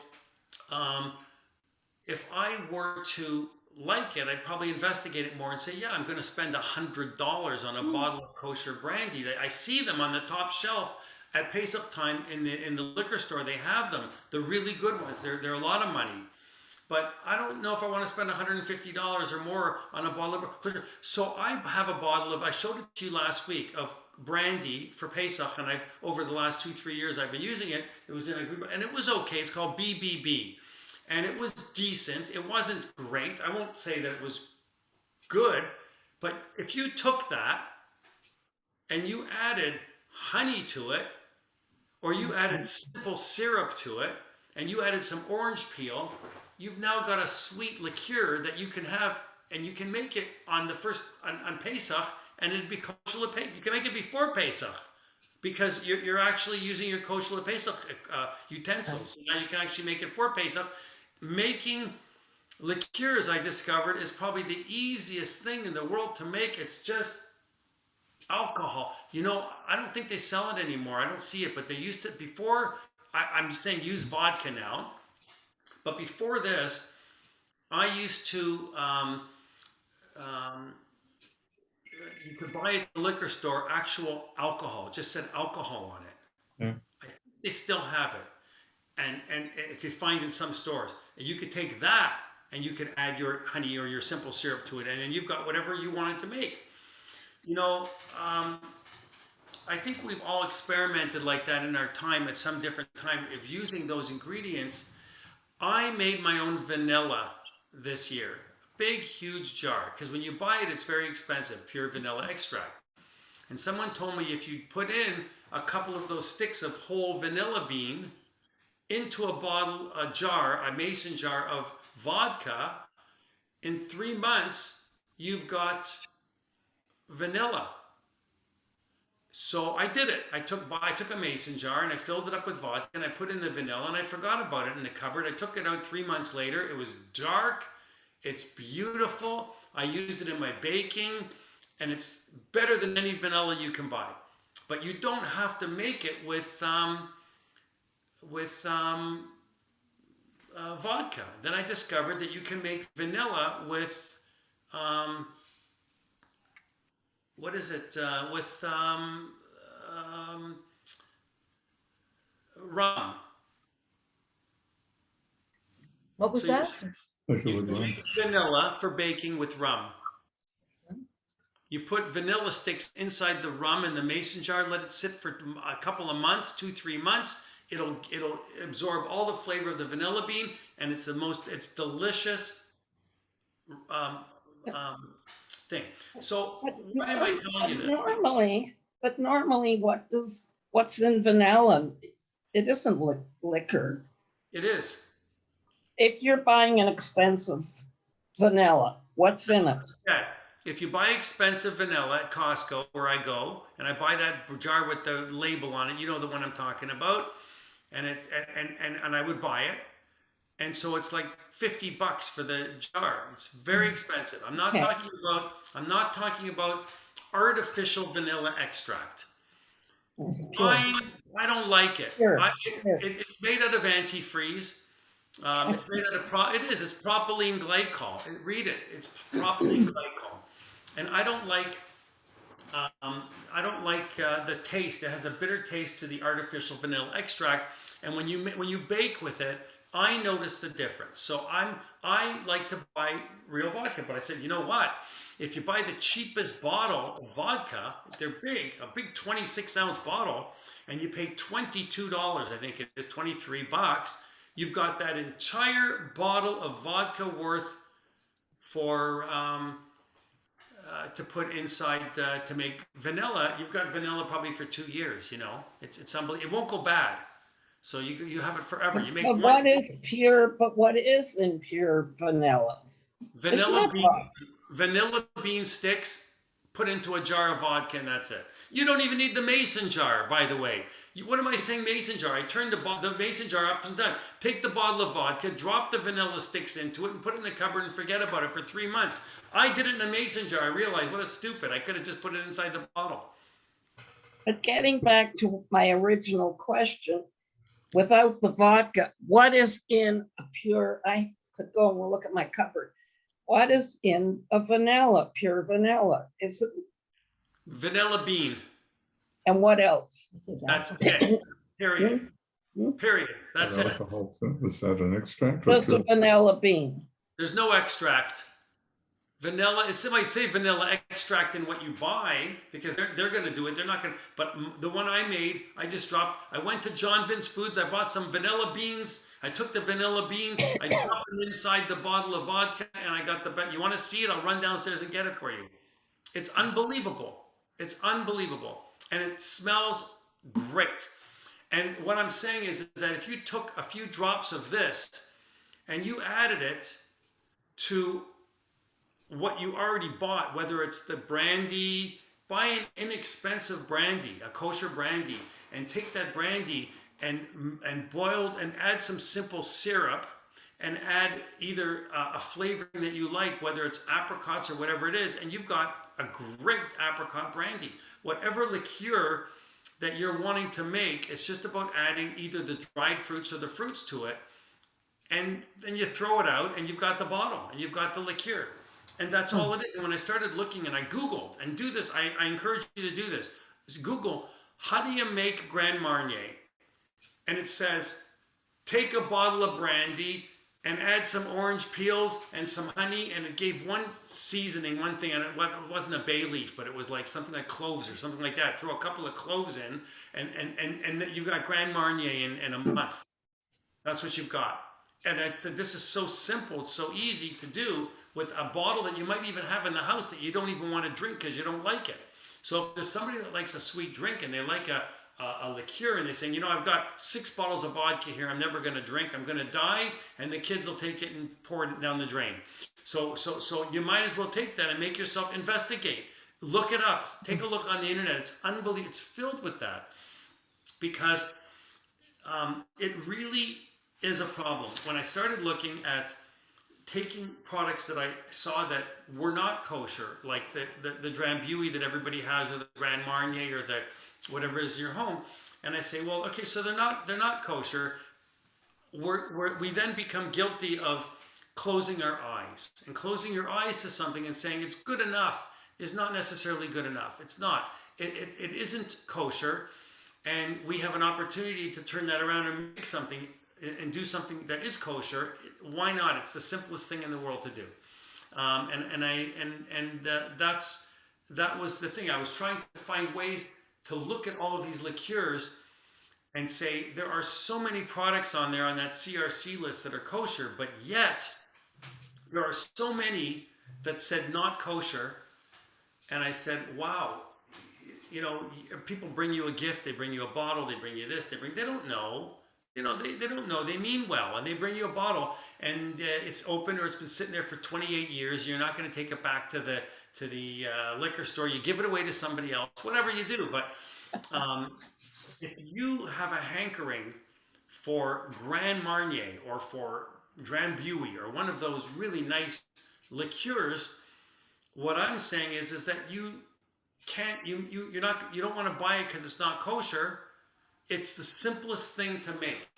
if I were to like it, I'd probably investigate it more and say, yeah, I'm going to spend $100 on a bottle of kosher brandy. I see them on the top shelf at Pesach time in the liquor store, they have them, the really good ones. They're a lot of money. But I don't know if I want to spend $150 or more on a bottle of liquor. So I have a bottle of, I showed it to you last week, of brandy for Pesach, and I've, over the last 2-3 years, I've been using it. It was in a group, and it was okay. It's called BBB. And it was decent. It wasn't great. I won't say that it was good, but if you took that and you added honey to it, or you added simple syrup to it, and you added some orange peel, you've now got a sweet liqueur that you can have, and you can make it on the first, on Pesach, and it'd be kosher lepesach. You can make it before Pesach, because you're actually using your kosher lepesach utensils. So now you can actually make it for Pesach. Making liqueurs, I discovered, is probably the easiest thing in the world to make. It's just alcohol. You know, I don't think they sell it anymore. I don't see it, but they used to before. I'm saying use vodka now, but before this, I used to. You could buy at the liquor store actual alcohol. It just said alcohol on it. Yeah. I think they still have it. And if you find in some stores, you could take that and you could add your honey or your simple syrup to it, and then you've got whatever you wanted to make. You know, I think we've all experimented like that in our time at some different time of using those ingredients. I made my own vanilla this year, big, huge jar, because when you buy it, it's very expensive, pure vanilla extract. And someone told me if you put in a couple of those sticks of whole vanilla bean into a jar, a mason jar of vodka, in 3 months, you've got vanilla. So I did it. I took a mason jar and I filled it up with vodka and I put in the vanilla and I forgot about it in the cupboard. I took it out 3 months later. It was dark. It's beautiful. I use it in my baking, and it's better than any vanilla you can buy. But you don't have to make it with vodka. Then I discovered that you can make vanilla with rum. What was So that? Liquor You with can rum. make vanilla for baking with rum. You put vanilla sticks inside the rum in the mason jar, let it sit for a couple of months, 2-3 months. It'll absorb all the flavor of the vanilla bean, and it's delicious thing. So why am I telling you this? But normally what's in vanilla? It isn't liquor. It is. If you're buying an expensive vanilla, what's in it? Yeah. If you buy expensive vanilla at Costco, where I go, and I buy that jar with the label on it, you know the one I'm talking about, and I would buy it, and so it's like $50 for the jar. It's very expensive. I'm not talking about artificial vanilla extract. I don't like it. Sure. It's made out of antifreeze. It's made out of it's propylene glycol. Read it. It's propylene glycol, and I don't like the taste. It has a bitter taste to the artificial vanilla extract, and when you bake with it, I notice the difference. So I like to buy real vodka, but I said, you know what? If you buy the cheapest bottle of vodka, they're big, a big 26-ounce bottle, and you pay $22. I think it is $23. You've got that entire bottle of vodka worth for to put inside to make vanilla. You've got vanilla probably for 2 years. You know, it's unbelievable. It won't go bad, so you have it forever. You make But what is pure? But what is in pure vanilla? Vanilla bean sticks put into a jar of vodka, and that's it. You don't even need the mason jar, by the way. What am I saying mason jar? I turn the mason jar up and down. Take the bottle of vodka, drop the vanilla sticks into it, and put it in the cupboard and forget about it for 3 months. I did it in a mason jar. I realized, what a stupid. I could have just put it inside the bottle. But getting back to my original question, without the vodka, what is in a pure? I could go and look at my cupboard. What is in a vanilla, pure vanilla? Is it Vanilla bean. And what else? That's it. Period. Hmm? Period. That's it. Alcohol, is that an extract? or Just a two? vanilla bean. There's no extract. Vanilla, it might say vanilla extract in what you buy because they're going to do it. They're not going to, but the one I made, I just dropped, I went to John Vince Foods. I bought some vanilla beans. I took the vanilla beans, I dropped them inside the bottle of vodka and I got you want to see it? I'll run downstairs and get it for you. It's unbelievable. It's unbelievable. And it smells great. And what I'm saying is that if you took a few drops of this and you added it to what you already bought, whether it's the brandy, buy an inexpensive brandy, a kosher brandy, and take that brandy and boiled and add some simple syrup and add either a flavoring that you like, whether it's apricots or whatever it is, and you've got a great apricot brandy. Whatever liqueur that you're wanting to make, it's just about adding either the dried fruits or the fruits to it, and then you throw it out and you've got the bottle and you've got the liqueur. And that's all it is. And when I started looking and I Googled and do this, I encourage you to do this. Just Google, how do you make Grand Marnier? And it says, take a bottle of brandy and add some orange peels and some honey. And it gave one seasoning, one thing, and it wasn't a bay leaf, but it was like something like cloves or something like that. Throw a couple of cloves in and you've got Grand Marnier in a month. That's what you've got. And I said, this is so simple, it's so easy to do with a bottle that you might even have in the house that you don't even want to drink because you don't like it. So if there's somebody that likes a sweet drink and they like a liqueur and they're saying, you know, I've got 6 bottles of vodka here, I'm never going to drink, I'm going to die, and the kids will take it and pour it down the drain. So you might as well take that and make yourself investigate. Look it up. Take a look on the internet. It's unbelievable. It's filled with that because it really is a problem. When I started looking at taking products that I saw that were not kosher, like the Drambuie that everybody has, or the Grand Marnier, or the whatever is in your home, and I say, well, okay, so they're not kosher. We then become guilty of closing our eyes, and closing your eyes to something and saying it's good enough is not necessarily good enough. It's not. It isn't kosher, and we have an opportunity to turn that around and make something and do something that is kosher. Why not? It's the simplest thing in the world to do. That was the thing. I was trying to find ways to look at all of these liqueurs and say there are so many products on there on that CRC list that are kosher, but yet there are so many that said not kosher. And I said, wow, you know, people bring you a gift, they bring you a bottle, they bring you this, they don't know. You know, they don't know. They mean well, and they bring you a bottle, and it's open or it's been sitting there for 28 years. You're not going to take it back to the liquor store. You give it away to somebody else, whatever you do. But if you have a hankering for Grand Marnier or for Drambuie or one of those really nice liqueurs, what I'm saying is that you can't. You don't want to buy it because it's not kosher. It's the simplest thing to make.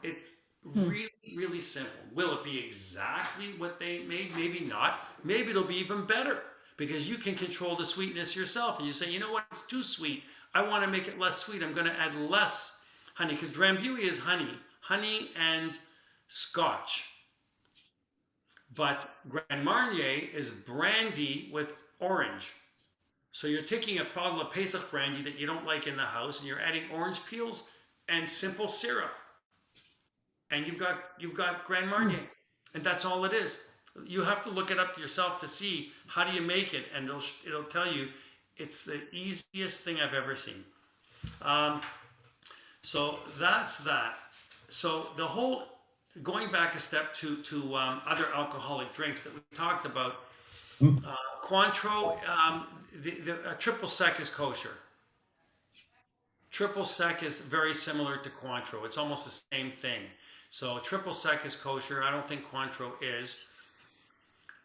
It's really, really simple. Will it be exactly what they made? Maybe not. Maybe it'll be even better because you can control the sweetness yourself. And you say, you know what? It's too sweet. I want to make it less sweet. I'm going to add less honey because Drambuie is honey and scotch. But Grand Marnier is brandy with orange. So you're taking a bottle of Pesach brandy that you don't like in the house, and you're adding orange peels and simple syrup, and you've got Grand Marnier, and that's all it is. You have to look it up yourself to see how do you make it, and it'll tell you it's the easiest thing I've ever seen. So that's that. So the whole going back a step to other alcoholic drinks that we talked about. Cointreau, the triple sec is kosher. Triple sec is very similar to Cointreau. It's almost the same thing. So triple sec is kosher. I don't think Cointreau is.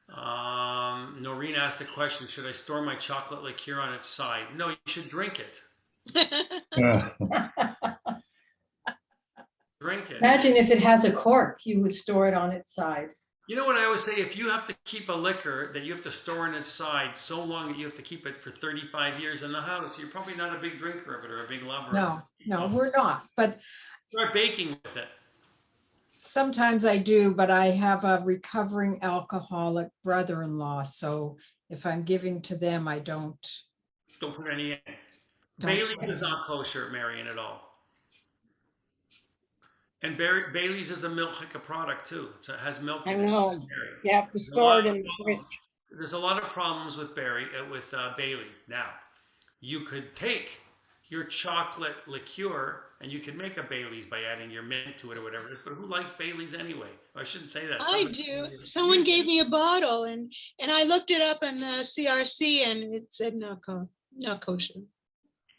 Noreen asked a question, should I store my chocolate liqueur on its side? No, you should drink it. Yeah. Imagine if it has a cork, you would store it on its side. You know what I always say? If you have to keep a liquor that you have to store inside so long that you have to keep it for 35 years in the house, you're probably not a big drinker of it or a big lover of No, it. no, we're not, but Start baking with it. sometimes I do, but I have a recovering alcoholic brother-in-law, so if I'm giving to them, I don't. Don't put any in. Don't Bailey's put is any. not kosher, Marion, at all. And Bailey's is a milchika product too. It has milk I in it. know. It's dairy. You have to There's a store lot it of in the problems. fridge. There's a lot of problems with Bailey's. Now, you could take your chocolate liqueur and you can make a Bailey's by adding your mint to it or whatever. But who likes Bailey's anyway? Or I shouldn't say that. I do. Someone gave me a bottle and I looked it up on the CRC and it said not kosher.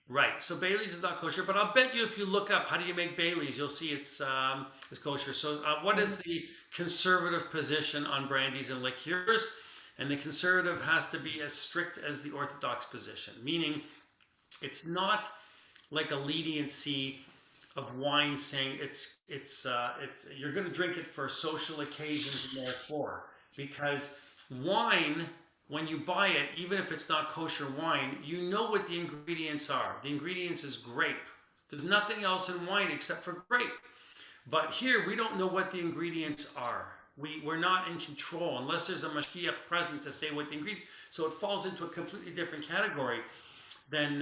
Right. So Bailey's is not kosher, but I'll bet you if you look up how do you make Bailey's, you'll see it's kosher. So what is the conservative position on brandies and liqueurs? And the conservative has to be as strict as the orthodox position, meaning it's not like a leniency of wine saying it's you're going to drink it for social occasions and therefore because wine, when you buy it, even if it's not kosher wine, you know what the ingredients are. The ingredients is grape. There's nothing else in wine except for grape. But here we don't know what the ingredients are. We're not in control unless there's a mashgiach present to say what the ingredients. So it falls into a completely different category than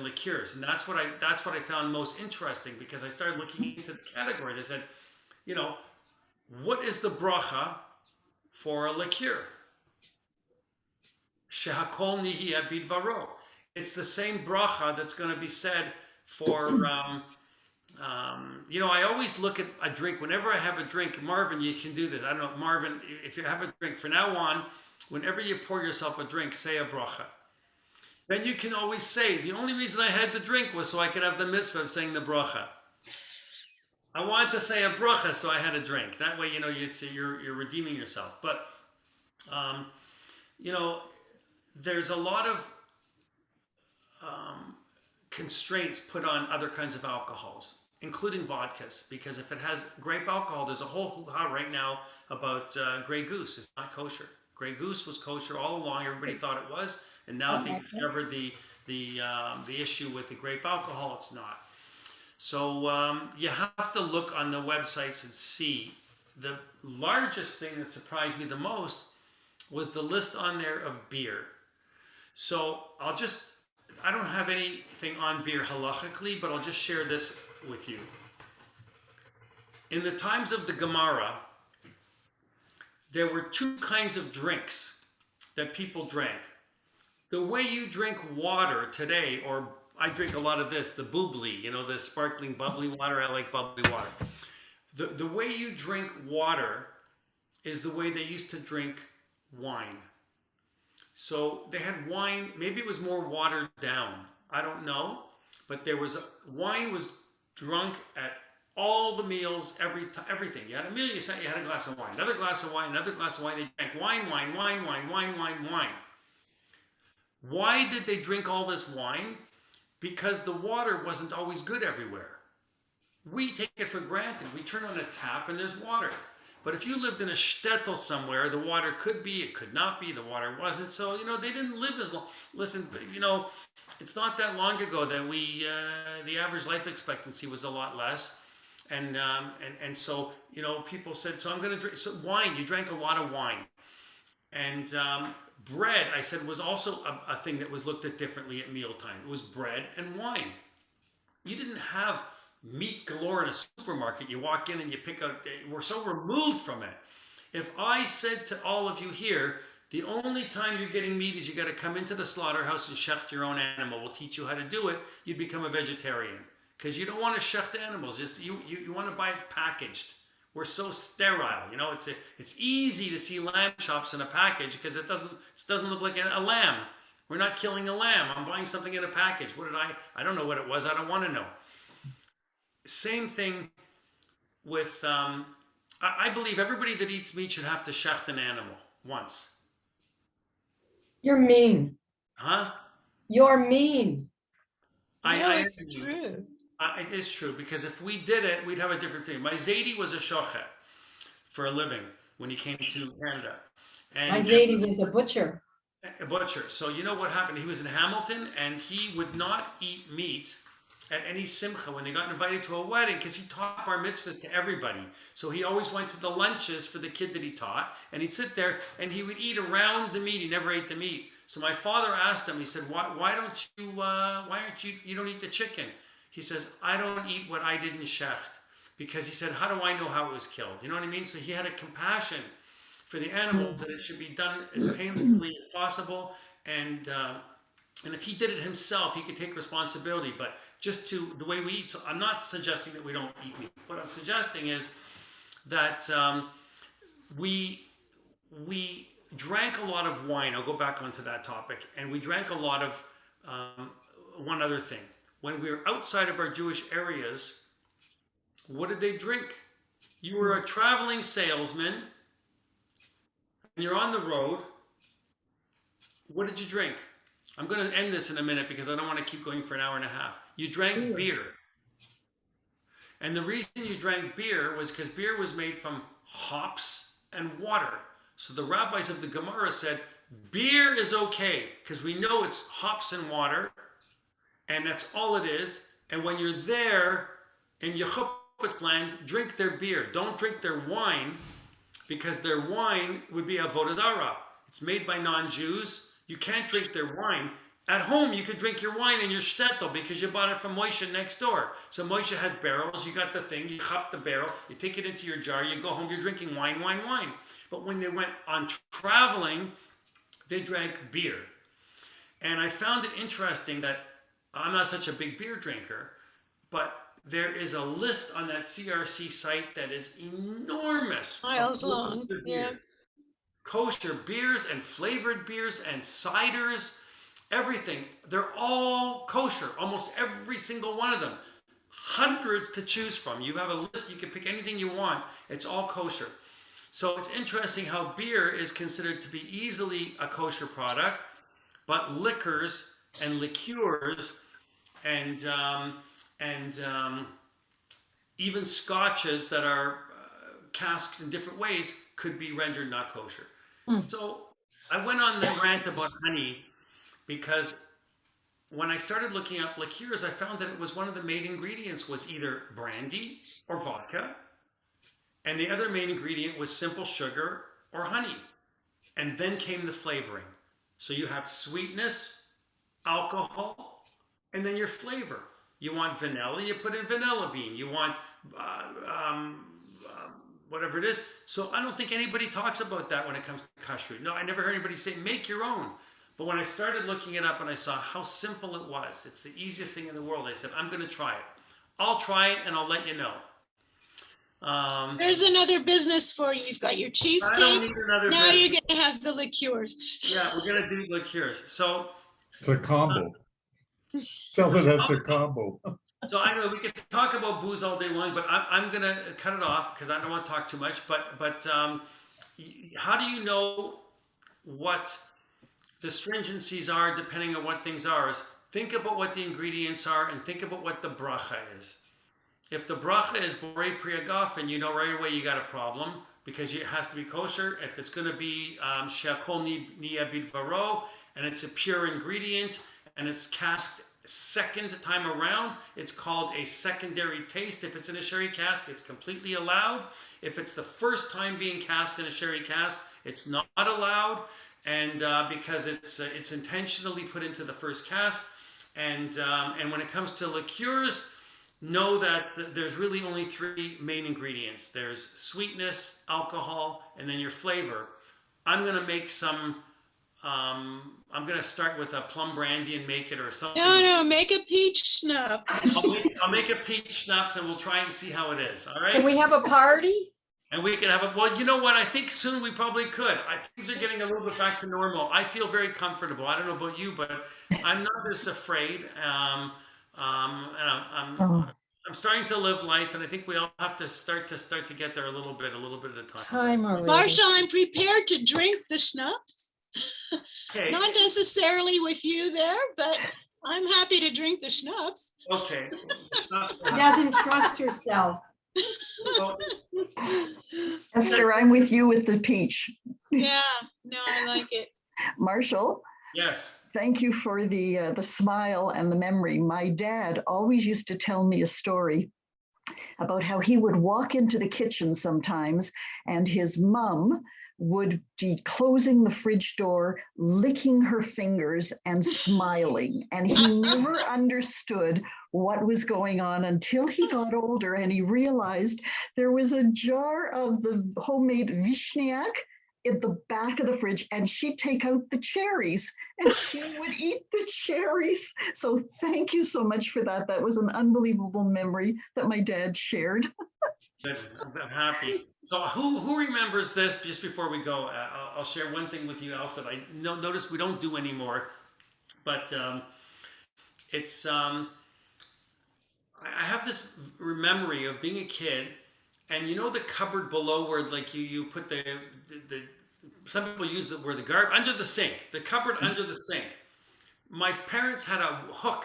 liqueurs, and that's what I found most interesting because I started looking into the categories. I said, what is the bracha for a liqueur? Shehakol nihi bidvaro. It's the same bracha that's going to be said for. I always look at a drink whenever I have a drink. Marvin, you can do this. I don't know, Marvin, if you have a drink from now on, whenever you pour yourself a drink, say a bracha. Then you can always say, the only reason I had the drink was so I could have the mitzvah of saying the bracha. I wanted to say a bracha, so I had a drink. That way, you're redeeming yourself. But, there's a lot of constraints put on other kinds of alcohols, including vodkas, because if it has grape alcohol, there's a whole hoo-ha right now about Grey Goose. It's not kosher. Grey Goose was kosher all along. Everybody thought it was, and now they discovered the issue with the grape alcohol. It's not. So you have to look on the websites and see. The largest thing that surprised me the most was the list on there of beer. So I don't have anything on beer halachically, but I'll just share this with you. In the times of the Gemara, there were two kinds of drinks that people drank. The way you drink water today, or I drink a lot of this, the bubbly, the sparkling bubbly water. I like bubbly water. The way you drink water is the way they used to drink wine. So they had wine, maybe it was more watered down. I don't know, but wine was drunk at all the meals, everything. You had a meal, you had a glass of wine, another glass of wine, another glass of wine. They drank wine. Why did they drink all this wine? Because the water wasn't always good everywhere. We take it for granted. We turn on a tap and there's water. But if you lived in a shtetl somewhere, the water could be, it could not be, the water wasn't. So, they didn't live as long. Listen, it's not that long ago that the average life expectancy was a lot less. And so, people said, so I'm going to drink, so wine, you drank a lot of wine. And bread, I said, was also a thing that was looked at differently at mealtime. It was bread and wine. You didn't have meat galore in a supermarket. You walk in and you pick out, we're so removed from it. If I said to all of you here, the only time you're getting meat is you got to come into the slaughterhouse and shecht your own animal. We'll teach you how to do it. You'd become a vegetarian because you don't want to shecht animals. You want to buy it packaged. We're so sterile. It's easy to see lamb chops in a package because it doesn't look like a lamb. We're not killing a lamb. I'm buying something in a package. I don't know what it was. I don't want to know. Same thing with, I believe everybody that eats meat should have to shecht an animal once. You're mean. Huh? You're mean. It's true. It is true, because if we did it, we'd have a different thing. My Zaidi was a shochet for a living. when he came to Canada. My And daddy was a butcher. a butcher. So you know what happened? He was in Hamilton, and he would not eat meat at any simcha when they got invited to a wedding, because he taught bar mitzvahs to everybody. So he always went to the lunches for the kid that he taught, and he'd sit there and he would eat around the meat. He never ate the meat. So my father asked him, he said, why aren't you don't eat the chicken? He says, I don't eat what I didn't shecht, because he said, how do I know how it was killed? You know what I mean? So he had a compassion for the animals, and it should be done as painlessly as possible. And if he did it himself, he could take responsibility. But just to the way we eat, so I'm not suggesting that we don't eat meat. What I'm suggesting is that we drank a lot of wine. I'll go back onto that topic. And we drank a lot of one other thing. When we were outside of our Jewish areas, what did they drink? You were a traveling salesman, and you're on the road. What did you drink? I'm going to end this in a minute because I don't want to keep going for an hour and a half. You drank beer. And the reason you drank beer was because beer was made from hops and water. So the rabbis of the Gemara said, beer is okay because we know it's hops and water, and that's all it is. And when you're there in Yechupet's land, drink their beer. Don't drink their wine, because their wine would be avodah zarah. It's made by non-Jews. You can't drink their wine. At home, you could drink your wine in your shtetl because you bought it from Moshe next door. So Moshe has barrels. You got the thing. You chop the barrel. You take it into your jar. You go home. You're drinking wine, wine, wine. But when they went on traveling, they drank beer. And I found it interesting that I'm not such a big beer drinker, but there is a list on that CRC site that is enormous. Miles long, yeah. Kosher beers and flavored beers and ciders, everything. They're all kosher, almost every single one of them. Hundreds to choose from. You have a list, you can pick anything you want. It's all kosher. So it's interesting how beer is considered to be easily a kosher product, but liquors and liqueurs and even scotches that are casked in different ways could be rendered not kosher. So I went on the rant about honey because when I started looking up liqueurs, I found that it was one of the main ingredients was either brandy or vodka, and the other main ingredient was simple sugar or honey. And then came the flavoring. So you have sweetness, alcohol, and then your flavor. You want vanilla, you put in vanilla bean. You want whatever it is. So I don't think anybody talks about that when it comes to kashrut. No, I never heard anybody say, make your own. But when I started looking it up and I saw how simple it was, it's the easiest thing in the world, I said, I'm going to try it. I'll try it and I'll let you know. There's another business for you. You've got your I don't cheesecake. need another Now business. you're going to have the liqueurs. Yeah, we're going to do liqueurs. So It's a combo. Sell it as a combo. So I know we can talk about booze all day long, but I'm going to cut it off because I don't want to talk too much. But how do you know what the stringencies are depending on what things are? Is think about what the ingredients are and think about what the bracha is. If the bracha is borei pri hagafen, you know right away you got a problem because it has to be kosher. If it's going to be she'akol niya bidvaro and it's a pure ingredient and it's casked second time around, it's called a secondary taste. If it's in a sherry cask, it's completely allowed. If it's the first time being cast in a sherry cask, it's not allowed, and because it's intentionally put into the first cask. And when it comes to liqueurs, know that there's really only three main ingredients. There's sweetness, alcohol, and then your flavor. I'm going to make some. I'm going to start with a plum brandy and make it or something. No, make a peach schnapps. I'll make a peach schnapps and we'll try and see how it is. All right. Can we have a party? And we can have a, well, you know what? I think soon we probably could. Things are getting a little bit back to normal. I feel very comfortable. I don't know about you, but I'm not as afraid. And I'm starting to live life, and I think we all have to start to get there a little bit at a time. Time already. Marshall, I'm prepared to drink the schnapps. Okay. Not necessarily with you there, but I'm happy to drink the schnapps. Okay. She doesn't trust herself. So, Esther, I'm with you with the peach. Yeah, no, I like it. Marshall, Yes. thank you for the smile and the memory. My dad always used to tell me a story about how he would walk into the kitchen sometimes and his mom would be closing the fridge door, licking her fingers and smiling. And he never understood what was going on until he got older and he realized there was a jar of the homemade vishniak in the back of the fridge, and she'd take out the cherries and she would eat the cherries. So thank you so much for that. That was an unbelievable memory that my dad shared. Good. I'm happy. So who remembers this? Just before we go, I'll share one thing with you else that I notice we don't do anymore, but it's I have this memory of being a kid, and you know the cupboard below where like you put the some people use the word the garbage under the sink, the cupboard under the sink. My parents had a hook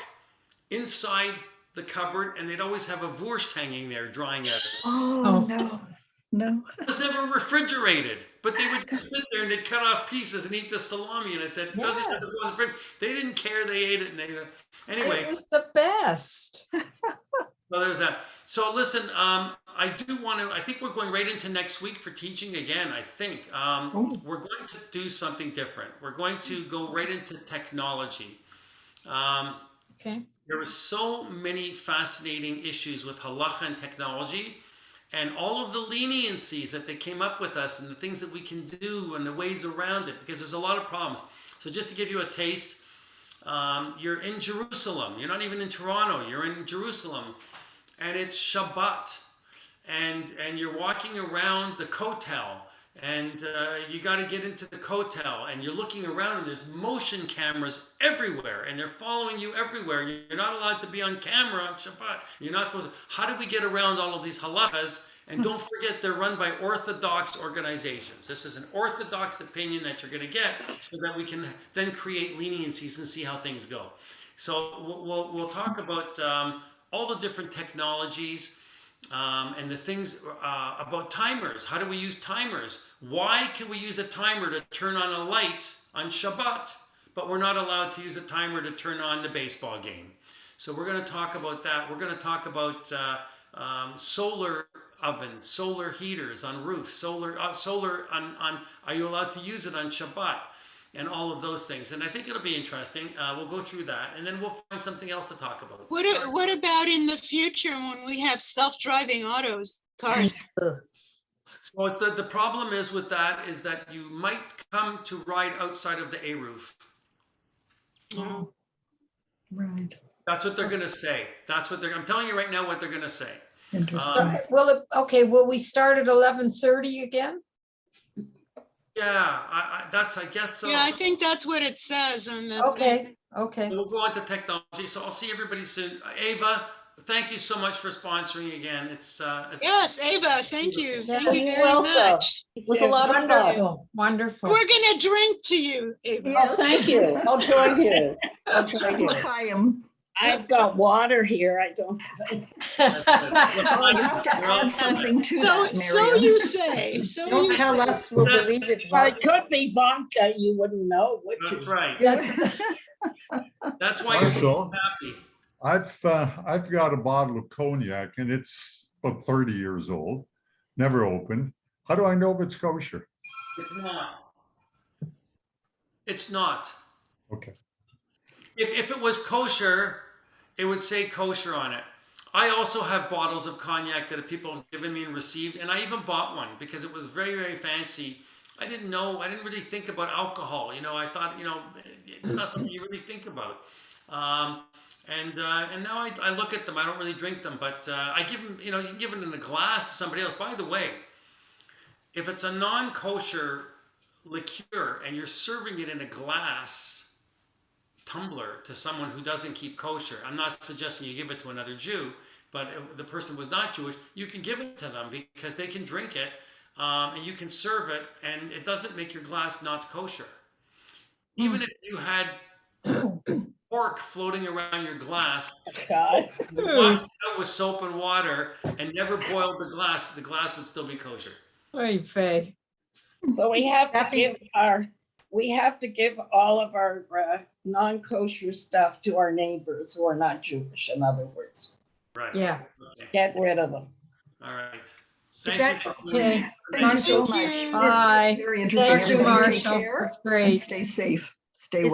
inside the cupboard, and they'd always have a wurst hanging there drying out. Oh, Oh. no. It was never refrigerated, but they would just sit there and they'd cut off pieces and eat the salami. And I said, doesn't Yes. go in the fridge. They didn't care. They ate it. And anyway, It was the best. well, there's that. So listen, I do want to, I think we're going right into next week for teaching again, I think. We're going to do something different. We're going to go right into technology. Okay. There were so many fascinating issues with halacha and technology, and all of the leniencies that they came up with us and the things that we can do and the ways around it, because there's a lot of problems. So just to give you a taste, you're in Jerusalem. You're not even in Toronto. You're in Jerusalem, and it's Shabbat, and you're walking around the kotel, and you got to get into the kotel, and you're looking around, and there's motion cameras everywhere, and they're following you everywhere. And you're not allowed to be on camera on Shabbat. You're not supposed to. How do we get around all of these halachas? And don't forget, they're run by Orthodox organizations. This is an Orthodox opinion that you're going to get, so that we can then create leniencies and see how things go. So we'll talk about all the different technologies. And the things about timers. How do we use timers? Why can we use a timer to turn on a light on Shabbat, but we're not allowed to use a timer to turn on the baseball game? So we're going to talk about that. We're going to talk about solar ovens, solar heaters on roofs, solar on are you allowed to use it on Shabbat? And all of those things. And I think it'll be interesting. We'll go through that, and then we'll find something else to talk about. What about in the future when we have self-driving cars? So it's the problem is with that is that you might come to ride outside of the A roof. No. Right. That's what they're going to say. I'm telling you right now what they're going to say. So, will we start at 11:30 again? Yeah, I guess so. Yeah, I think that's what it says on the Okay, thing. okay. We'll go on to technology. So I'll see everybody soon. Ava, thank you so much for sponsoring again. It's Yes, Ava, thank you. Thank you Yes. very Welcome. much. It was a lot of fun. Wonderful, wonderful. We're gonna drink to you, Ava. Oh, thank you. I'll join you. I'll join you. L'chaim. I've got water here. I don't. Oh, you have to add something to So, that, so Miriam. you say, so Don't you tell say. us we'll believe it's Well, it vodka. could be vodka. You wouldn't know, would you? that's right. That's why you're so happy. I've got a bottle of cognac and it's about 30 years old, never opened. How do I know if it's kosher? It's not. It's not. Okay. If it was kosher, it would say kosher on it. I also have bottles of cognac that people have given me and received, and I even bought one because it was very, very fancy. I didn't really think about alcohol. I thought, it's not something you really think about. And now I look at them. I don't really drink them, but I give them, you can give it in a glass to somebody else. By the way, if it's a non-kosher liqueur and you're serving it in a glass tumbler to someone who doesn't keep kosher, I'm not suggesting you give it to another Jew, but if the person was not Jewish, you can give it to them because they can drink it and you can serve it, and it doesn't make your glass not kosher. Even if you had pork floating around your glass, God. you washed it out with soap and water and never boiled the glass would still be kosher. Oy vey. So we have to Happy- give all of our non-kosher stuff to our neighbors who are not Jewish, in other words. Right. Yeah. Okay. Get rid of them. All right. that- Thank you. Okay. Thanks so Thank much. you. Bye. Very interesting. Thank you, Everybody take Marshall. care That's and great. stay safe. Stay Is